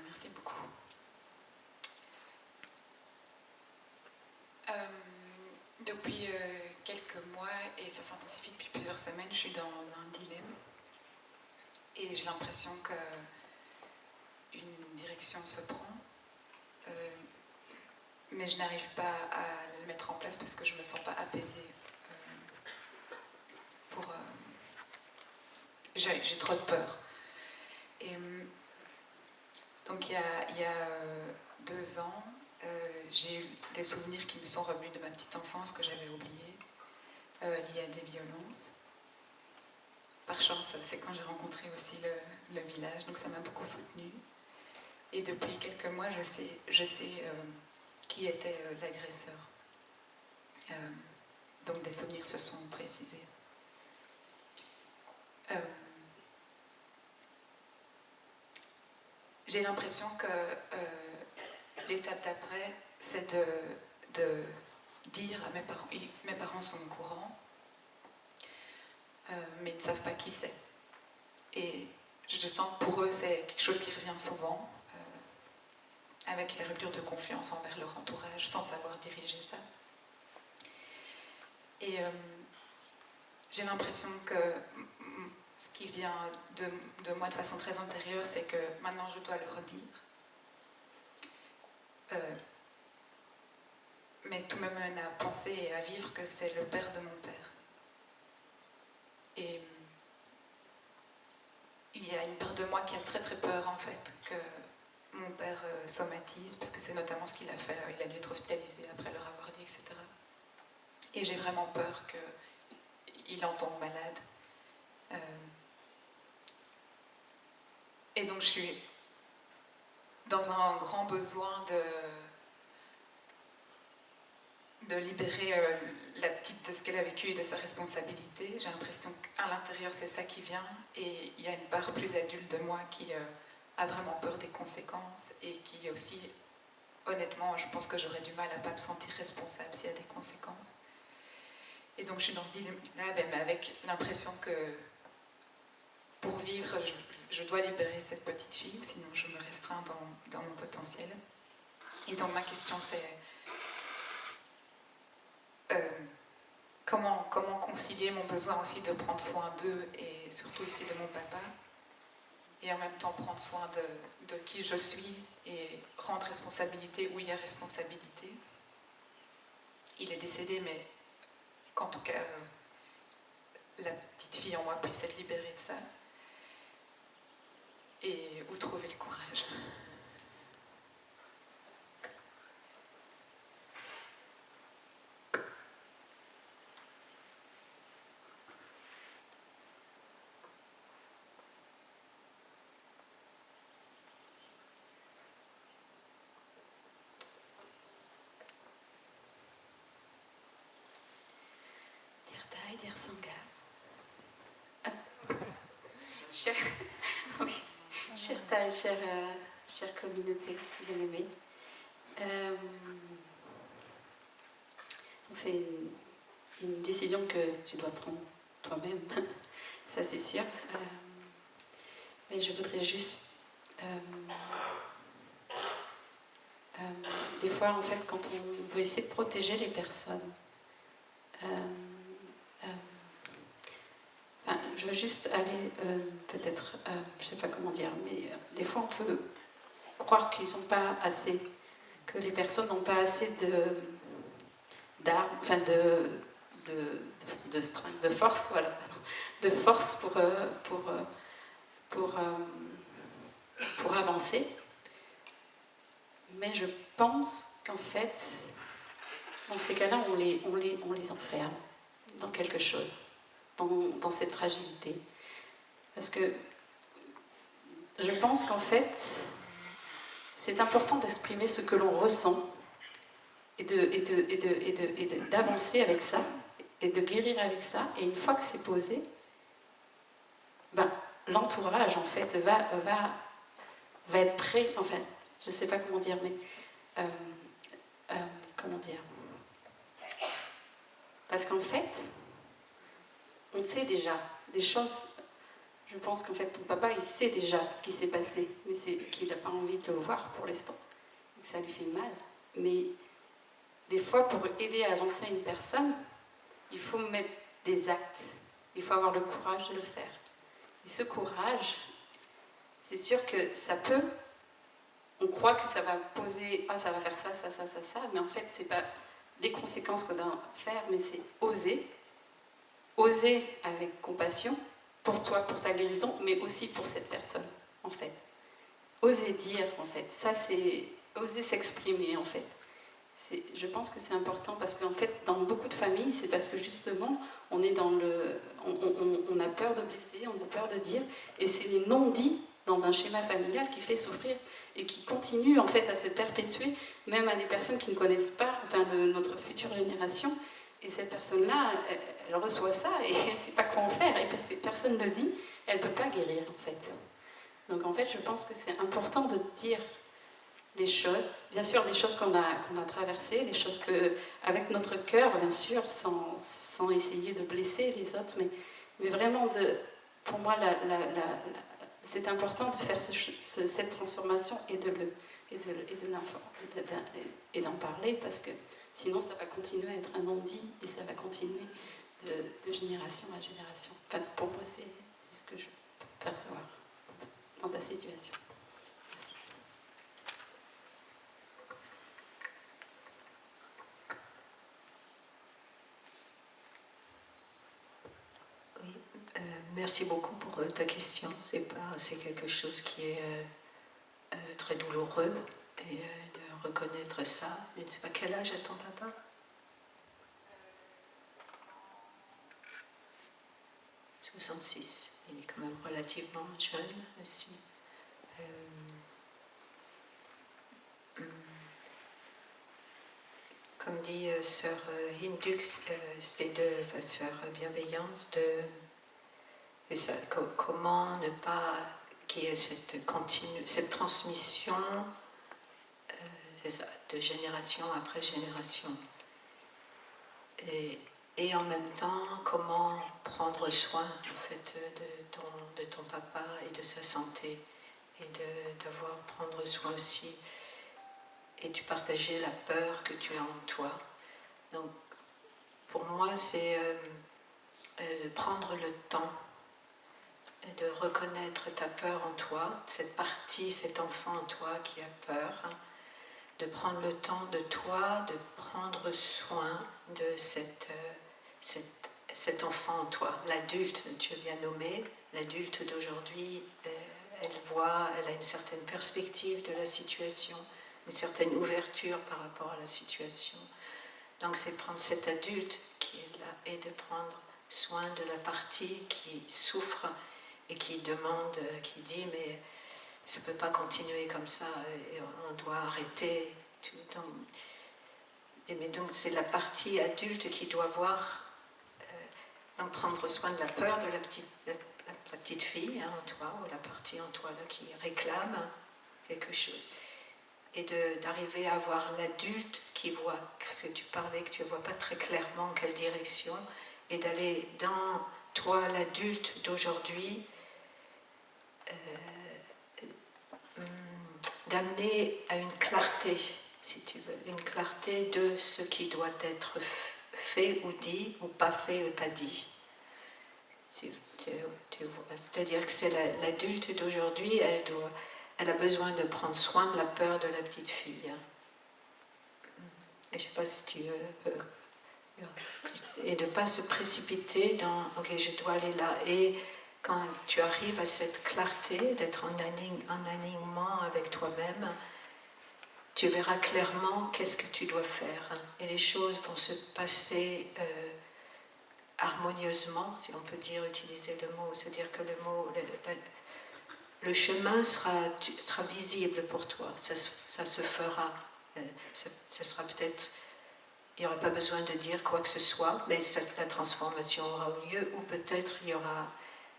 Merci beaucoup. Depuis quelques mois, et ça s'intensifie depuis plusieurs semaines, je suis dans un dilemme. Et j'ai l'impression qu'une direction se prend. Mais je n'arrive pas à le mettre en place parce que je ne me sens pas apaisée. J'ai trop de peur. Et donc il y a 2 ans, j'ai eu des souvenirs qui me sont revenus de ma petite enfance que j'avais oubliés, liés à des violences. Par chance, c'est quand j'ai rencontré aussi le village, donc ça m'a beaucoup soutenue. Et depuis quelques mois, je sais qui était l'agresseur. Donc des souvenirs se sont précisés. J'ai l'impression que l'étape d'après, c'est de dire à mes parents sont au courant, mais ils ne savent pas qui c'est. Et je sens que pour eux, c'est quelque chose qui revient souvent, avec la rupture de confiance envers leur entourage, sans savoir diriger ça. Et j'ai l'impression que ce qui vient de moi de façon très intérieure, c'est que maintenant je dois leur dire. Mais tout me mène à penser et à vivre que c'est le père de mon père. Et il y a une part de moi qui a très très peur en fait que mon père somatise, parce que c'est notamment ce qu'il a fait. Il a dû être hospitalisé après leur avoir dit, etc. Et j'ai vraiment peur qu'il en tombe malade. Et donc je suis dans un grand besoin de libérer la petite de ce qu'elle a vécu et de sa responsabilité. J'ai l'impression qu'à l'intérieur c'est ça qui vient, et il y a une part plus adulte de moi qui a vraiment peur des conséquences, et qui aussi, honnêtement, je pense que j'aurais du mal à ne pas me sentir responsable s'il y a des conséquences. Et donc je suis dans ce dilemme-là, mais avec l'impression que pour vivre, je dois libérer cette petite fille, sinon je me restreins dans mon potentiel. Et donc ma question c'est comment concilier mon besoin aussi de prendre soin d'eux, et surtout ici de mon papa, et en même temps prendre soin de qui je suis et rendre responsabilité où il y a responsabilité. Il est décédé, mais qu'en tout cas la petite fille en moi puisse être libérée de ça. Et où trouver le courage. Heidi Sangha. Cher, oui, cher Thaï, chère communauté bien-aimée. C'est une décision que tu dois prendre toi-même, ça c'est sûr. Mais je voudrais juste... des fois, en fait, quand on veut essayer de protéger les personnes, je veux juste aller, peut-être, je ne sais pas comment dire, mais des fois on peut croire qu'ils n'ont pas assez, que les personnes n'ont pas assez d'armes, enfin de force, voilà, de force pour avancer. Mais je pense qu'en fait, dans ces cas-là, on les enferme dans quelque chose, dans cette fragilité. Parce que je pense qu'en fait, c'est important d'exprimer ce que l'on ressent et d'avancer avec ça et de guérir avec ça. Et une fois que c'est posé, l'entourage en fait va être prêt. Enfin, je ne sais pas comment dire, mais comment dire ? Parce qu'en fait, on sait déjà des choses. Je pense qu'en fait, ton papa, il sait déjà ce qui s'est passé, mais c'est qu'il n'a pas envie de le voir pour l'instant, et que ça lui fait mal. Mais des fois, pour aider à avancer une personne, il faut mettre des actes. Il faut avoir le courage de le faire. Et ce courage, c'est sûr que ça peut... On croit que ça va poser... Ah, ça va faire ça, mais en fait, c'est pas les conséquences qu'on doit faire, mais c'est oser. Oser avec compassion, pour toi, pour ta guérison, mais aussi pour cette personne, en fait. Oser dire, en fait. Ça, c'est... Oser s'exprimer, en fait. Je pense que c'est important parce qu'en fait, dans beaucoup de familles, c'est parce que justement, on est dans le... On a peur de blesser, on a peur de dire, et c'est les non-dits dans un schéma familial qui fait souffrir et qui continue, en fait, à se perpétuer, même à des personnes qui ne connaissent pas, enfin, notre future génération. Et cette personne-là, elle reçoit ça et elle ne sait pas quoi en faire. Et parce que personne ne le dit, elle ne peut pas guérir, en fait. Donc, en fait, je pense que c'est important de dire les choses. Bien sûr, des choses qu'on a traversées, des choses avec notre cœur, bien sûr, sans essayer de blesser les autres. Mais vraiment, pour moi, c'est important de faire cette transformation et d'en parler parce que sinon ça va continuer à être un non-dit et ça va continuer de génération à génération. Enfin, pour moi, c'est ce que je peux percevoir dans ta situation. Merci. Oui, merci beaucoup pour ta question. C'est quelque chose qui est très douloureux et de reconnaître ça. Je ne sais pas quel âge a ton papa ? 66. Il est quand même relativement jeune aussi. Comme dit sœur Hindux, sœur Bienveillance, comment ne pas qu'il y ait cette transmission de génération après génération. Et en même temps, comment prendre soin en fait, de ton papa et de sa santé et d'avoir prendre soin aussi et de partager la peur que tu as en toi. Donc, pour moi, c'est de prendre le temps et de reconnaître ta peur en toi, cette partie, cet enfant en toi qui a peur, de prendre le temps de toi, de prendre soin de cet enfant en toi, l'adulte, tu viens nommer, l'adulte d'aujourd'hui, elle a une certaine perspective de la situation, une certaine ouverture par rapport à la situation. Donc c'est prendre cet adulte qui est là et de prendre soin de la partie qui souffre et qui demande, qui dit mais ça ne peut pas continuer comme ça et on doit arrêter. Mais donc c'est la partie adulte qui doit voir Donc prendre soin de la peur de la petite fille en toi, ou la partie en toi là, qui réclame quelque chose. Et d'arriver à voir l'adulte qui voit, parce que tu parlais que tu ne vois pas très clairement en quelle direction, et d'aller dans toi, l'adulte d'aujourd'hui, d'amener à une clarté, si tu veux, une clarté de ce qui doit être fait ou dit, ou pas fait ou pas dit. C'est-à-dire que c'est l'adulte d'aujourd'hui, elle a besoin de prendre soin de la peur de la petite fille. Et je ne sais pas si tu et de ne pas se précipiter dans « ok, je dois aller là ». Et quand tu arrives à cette clarté, d'être en alignement avec toi-même, tu verras clairement qu'est-ce que tu dois faire. Et les choses vont se passer harmonieusement, si on peut dire, utiliser le mot. C'est-à-dire que le chemin sera visible pour toi. Ça se fera. Ça sera peut-être... Il n'y aura pas besoin de dire quoi que ce soit, mais la transformation aura lieu, ou peut-être il y aura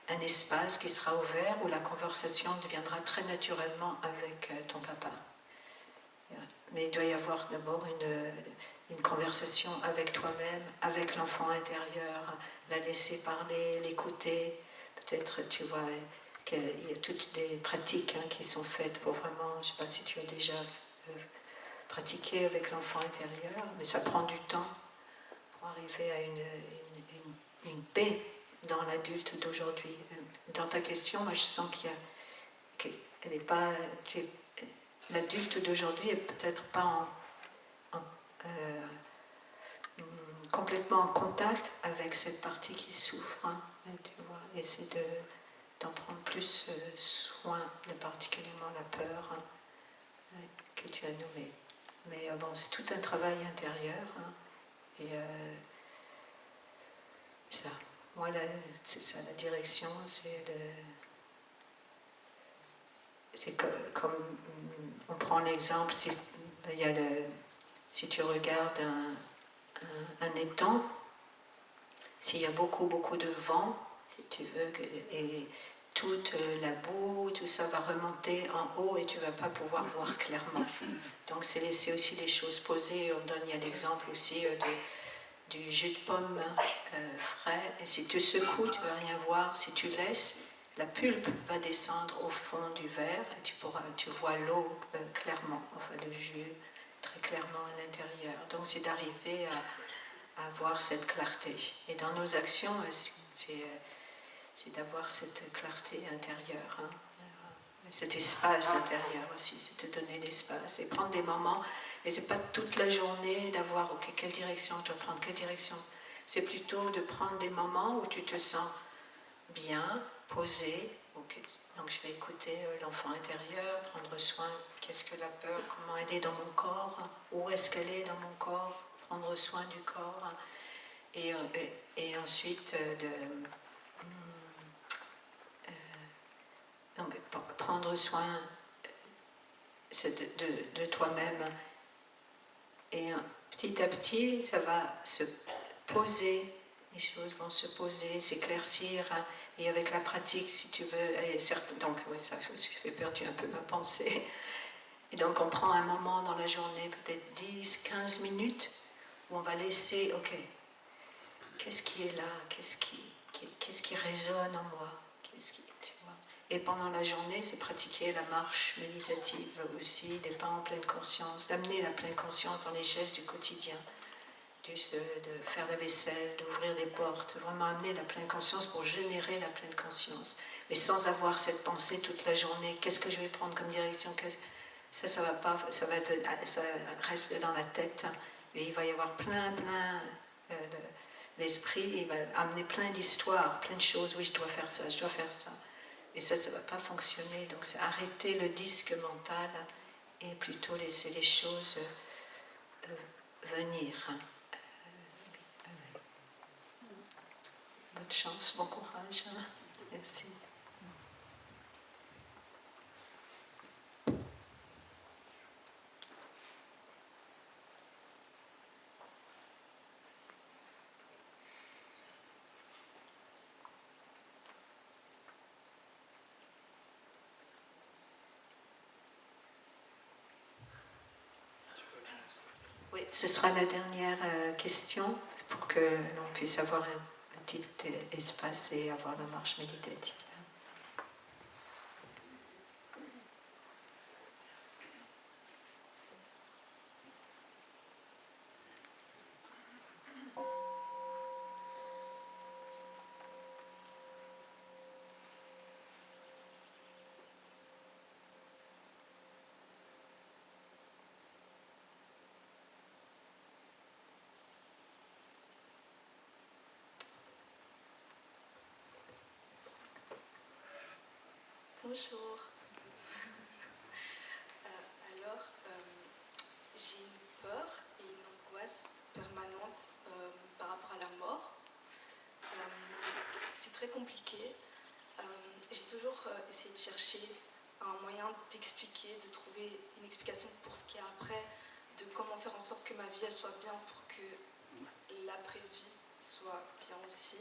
un espace qui sera ouvert où la conversation deviendra très naturellement avec ton papa. Mais il doit y avoir d'abord une conversation avec toi-même, avec l'enfant intérieur, la laisser parler, l'écouter. Peut-être, tu vois, qu'il y a toutes des pratiques qui sont faites pour vraiment, je ne sais pas si tu as déjà pratiqué avec l'enfant intérieur, mais ça prend du temps pour arriver à une paix dans l'adulte d'aujourd'hui. Dans ta question, moi je sens qu'elle n'est pas... L'adulte d'aujourd'hui est peut-être pas complètement en contact avec cette partie qui souffre. Tu vois, et c'est d'en prendre plus soin, de particulièrement la peur que tu as nommée. Mais bon, c'est tout un travail intérieur. Et ça, moi, c'est ça, la direction, c'est comme on prend l'exemple, si tu regardes un étang, s'il y a beaucoup de vent, si tu veux, et toute la boue, tout ça va remonter en haut et tu ne vas pas pouvoir voir clairement. Donc c'est aussi des choses posées. On donne, il y a l'exemple aussi du jus de pomme frais, et si tu secoues, tu ne vas rien voir. Si tu laisses, la pulpe va descendre au fond du verre et tu vois l'eau clairement, enfin le jus très clairement à l'intérieur. Donc c'est d'arriver à avoir cette clarté. Et dans nos actions, c'est d'avoir cette clarté intérieure, cet espace intérieur aussi, c'est de donner l'espace et prendre des moments. Et c'est pas toute la journée d'avoir ok, quelle direction je dois prendre, quelle direction. C'est plutôt de prendre des moments où tu te sens bien, posé. Okay. Donc je vais écouter l'enfant intérieur, prendre soin, qu'est-ce que la peur, comment elle est dans mon corps, où est-ce qu'elle est dans mon corps, prendre soin du corps. Et ensuite donc prendre soin de toi-même. Et petit à petit, ça va se poser, les choses vont se poser, s'éclaircir. Et avec la pratique, si tu veux, donc oui, ça fait perdre un peu ma pensée. Et donc on prend un moment dans la journée, peut-être 10, 15 minutes, où on va laisser, ok, qu'est-ce qui est là, qu'est-ce qui résonne en moi, tu vois. Et pendant la journée, c'est pratiquer la marche méditative aussi, des pas en pleine conscience, d'amener la pleine conscience dans les gestes du quotidien, de faire la vaisselle, d'ouvrir les portes, vraiment amener la pleine conscience pour générer la pleine conscience. Mais sans avoir cette pensée toute la journée, qu'est-ce que je vais prendre comme direction, ça va pas, ça reste dans la tête. Et il va y avoir plein, l'esprit, il va amener plein d'histoires, plein de choses, oui, je dois faire ça. Et ça ne va pas fonctionner. Donc c'est arrêter le disque mental et plutôt laisser les choses venir. Bonne chance, bon courage. Merci. ce sera la dernière question pour que l'on puisse avoir un petit espace et avoir la marche méditative. Bonjour. Alors, j'ai une peur et une angoisse permanente par rapport à la mort. C'est très compliqué. J'ai toujours essayé de chercher un moyen d'expliquer, de trouver une explication pour ce qu'il y a après, de comment faire en sorte que ma vie elle soit bien pour que l'après-vie soit bien aussi.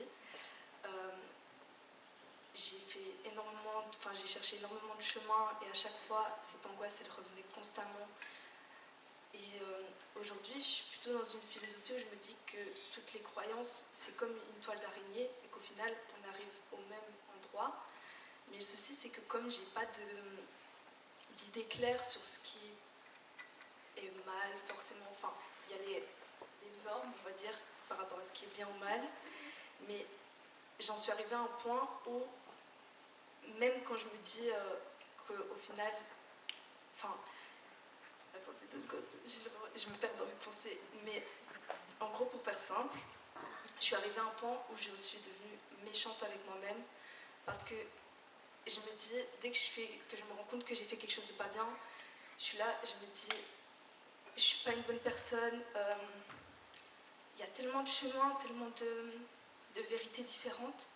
J'ai cherché énormément de chemins et à chaque fois cette angoisse elle revenait constamment. Et aujourd'hui je suis plutôt dans une philosophie où je me dis que toutes les croyances c'est comme une toile d'araignée et qu'au final on arrive au même endroit. Mais le souci c'est que comme j'ai pas d'idée claire sur ce qui est mal forcément, enfin il y a les normes on va dire par rapport à ce qui est bien ou mal, mais j'en suis arrivée à un point où même quand je me dis qu'au final, enfin, attendez 2 secondes, je me perds dans mes pensées, mais en gros pour faire simple, je suis arrivée à un point où je suis devenue méchante avec moi-même parce que je me dis, dès que je me rends compte que j'ai fait quelque chose de pas bien, je suis là, je me dis, je suis pas une bonne personne, il y a tellement de chemins, tellement de vérités différentes,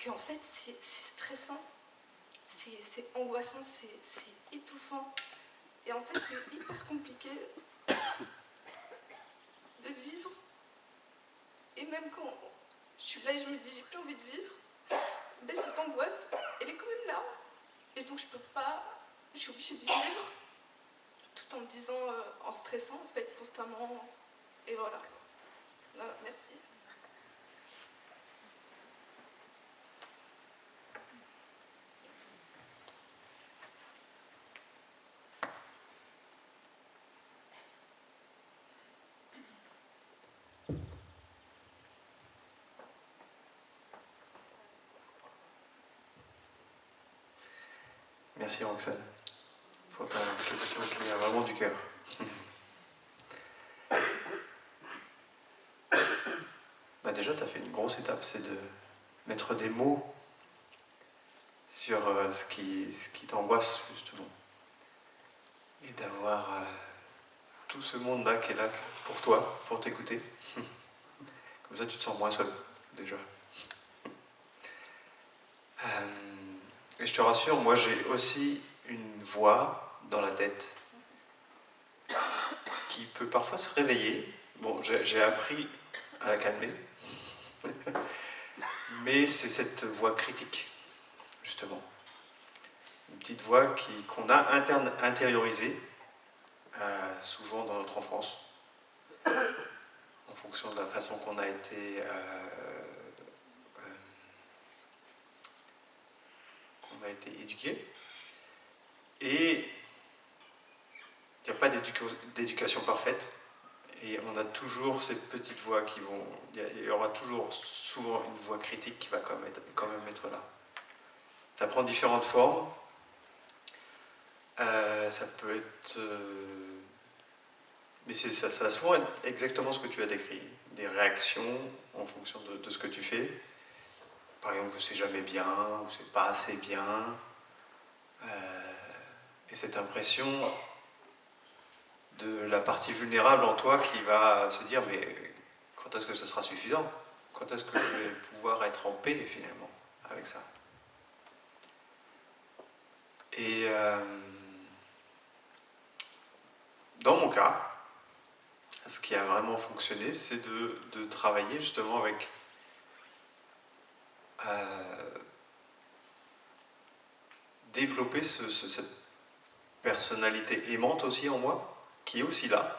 qu'en fait c'est stressant, c'est angoissant, c'est étouffant. Et en fait c'est hyper compliqué de vivre. Et même quand je suis là et je me dis j'ai plus envie de vivre, ben cette angoisse, elle est quand même là. Et donc je suis obligée de vivre tout en me disant, en stressant en fait constamment. Et voilà. Merci. Merci Roxane pour ta question qui vient vraiment du cœur. Bah déjà, tu as fait une grosse étape, c'est de mettre des mots sur ce qui t'angoisse justement. Et d'avoir tout ce monde-là qui est là pour toi, pour t'écouter. Comme ça, tu te sens moins seul, déjà. Et je te rassure, moi j'ai aussi une voix dans la tête qui peut parfois se réveiller. Bon, j'ai appris à la calmer, mais c'est cette voix critique, justement. Une petite voix qu'on a intériorisée, souvent dans notre enfance, en fonction de la façon qu'on a été éduqué. Et il n'y a pas d'éducation parfaite. Et on a toujours ces petites voix qui vont... Il y aura toujours souvent une voix critique qui va quand même être là. Ça prend différentes formes. Ça peut être... mais ça a souvent être exactement ce que tu as décrit. Des réactions en fonction de ce que tu fais. Par exemple, que c'est jamais bien, ou c'est pas assez bien. Et cette impression de la partie vulnérable en toi qui va se dire mais quand est-ce que ce sera suffisant? Quand est-ce que je vais pouvoir être en paix finalement avec ça? Et dans mon cas, ce qui a vraiment fonctionné, c'est de travailler justement avec développer cette personnalité aimante aussi en moi, qui est aussi là,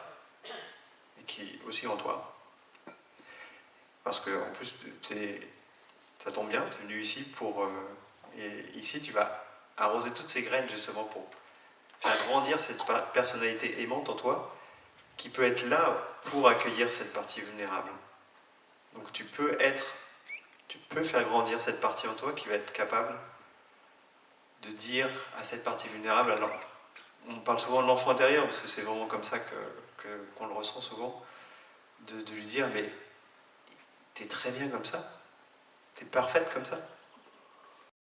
et qui est aussi en toi. Parce que en plus, ça tombe bien, tu es venu ici pour... et ici, tu vas arroser toutes ces graines justement pour faire grandir cette personnalité aimante en toi qui peut être là pour accueillir cette partie vulnérable. Donc tu peux faire grandir cette partie en toi qui va être capable de dire à cette partie vulnérable, alors on parle souvent de l'enfant intérieur parce que c'est vraiment comme ça qu'on le ressent souvent, de lui dire mais t'es très bien comme ça, t'es parfaite comme ça,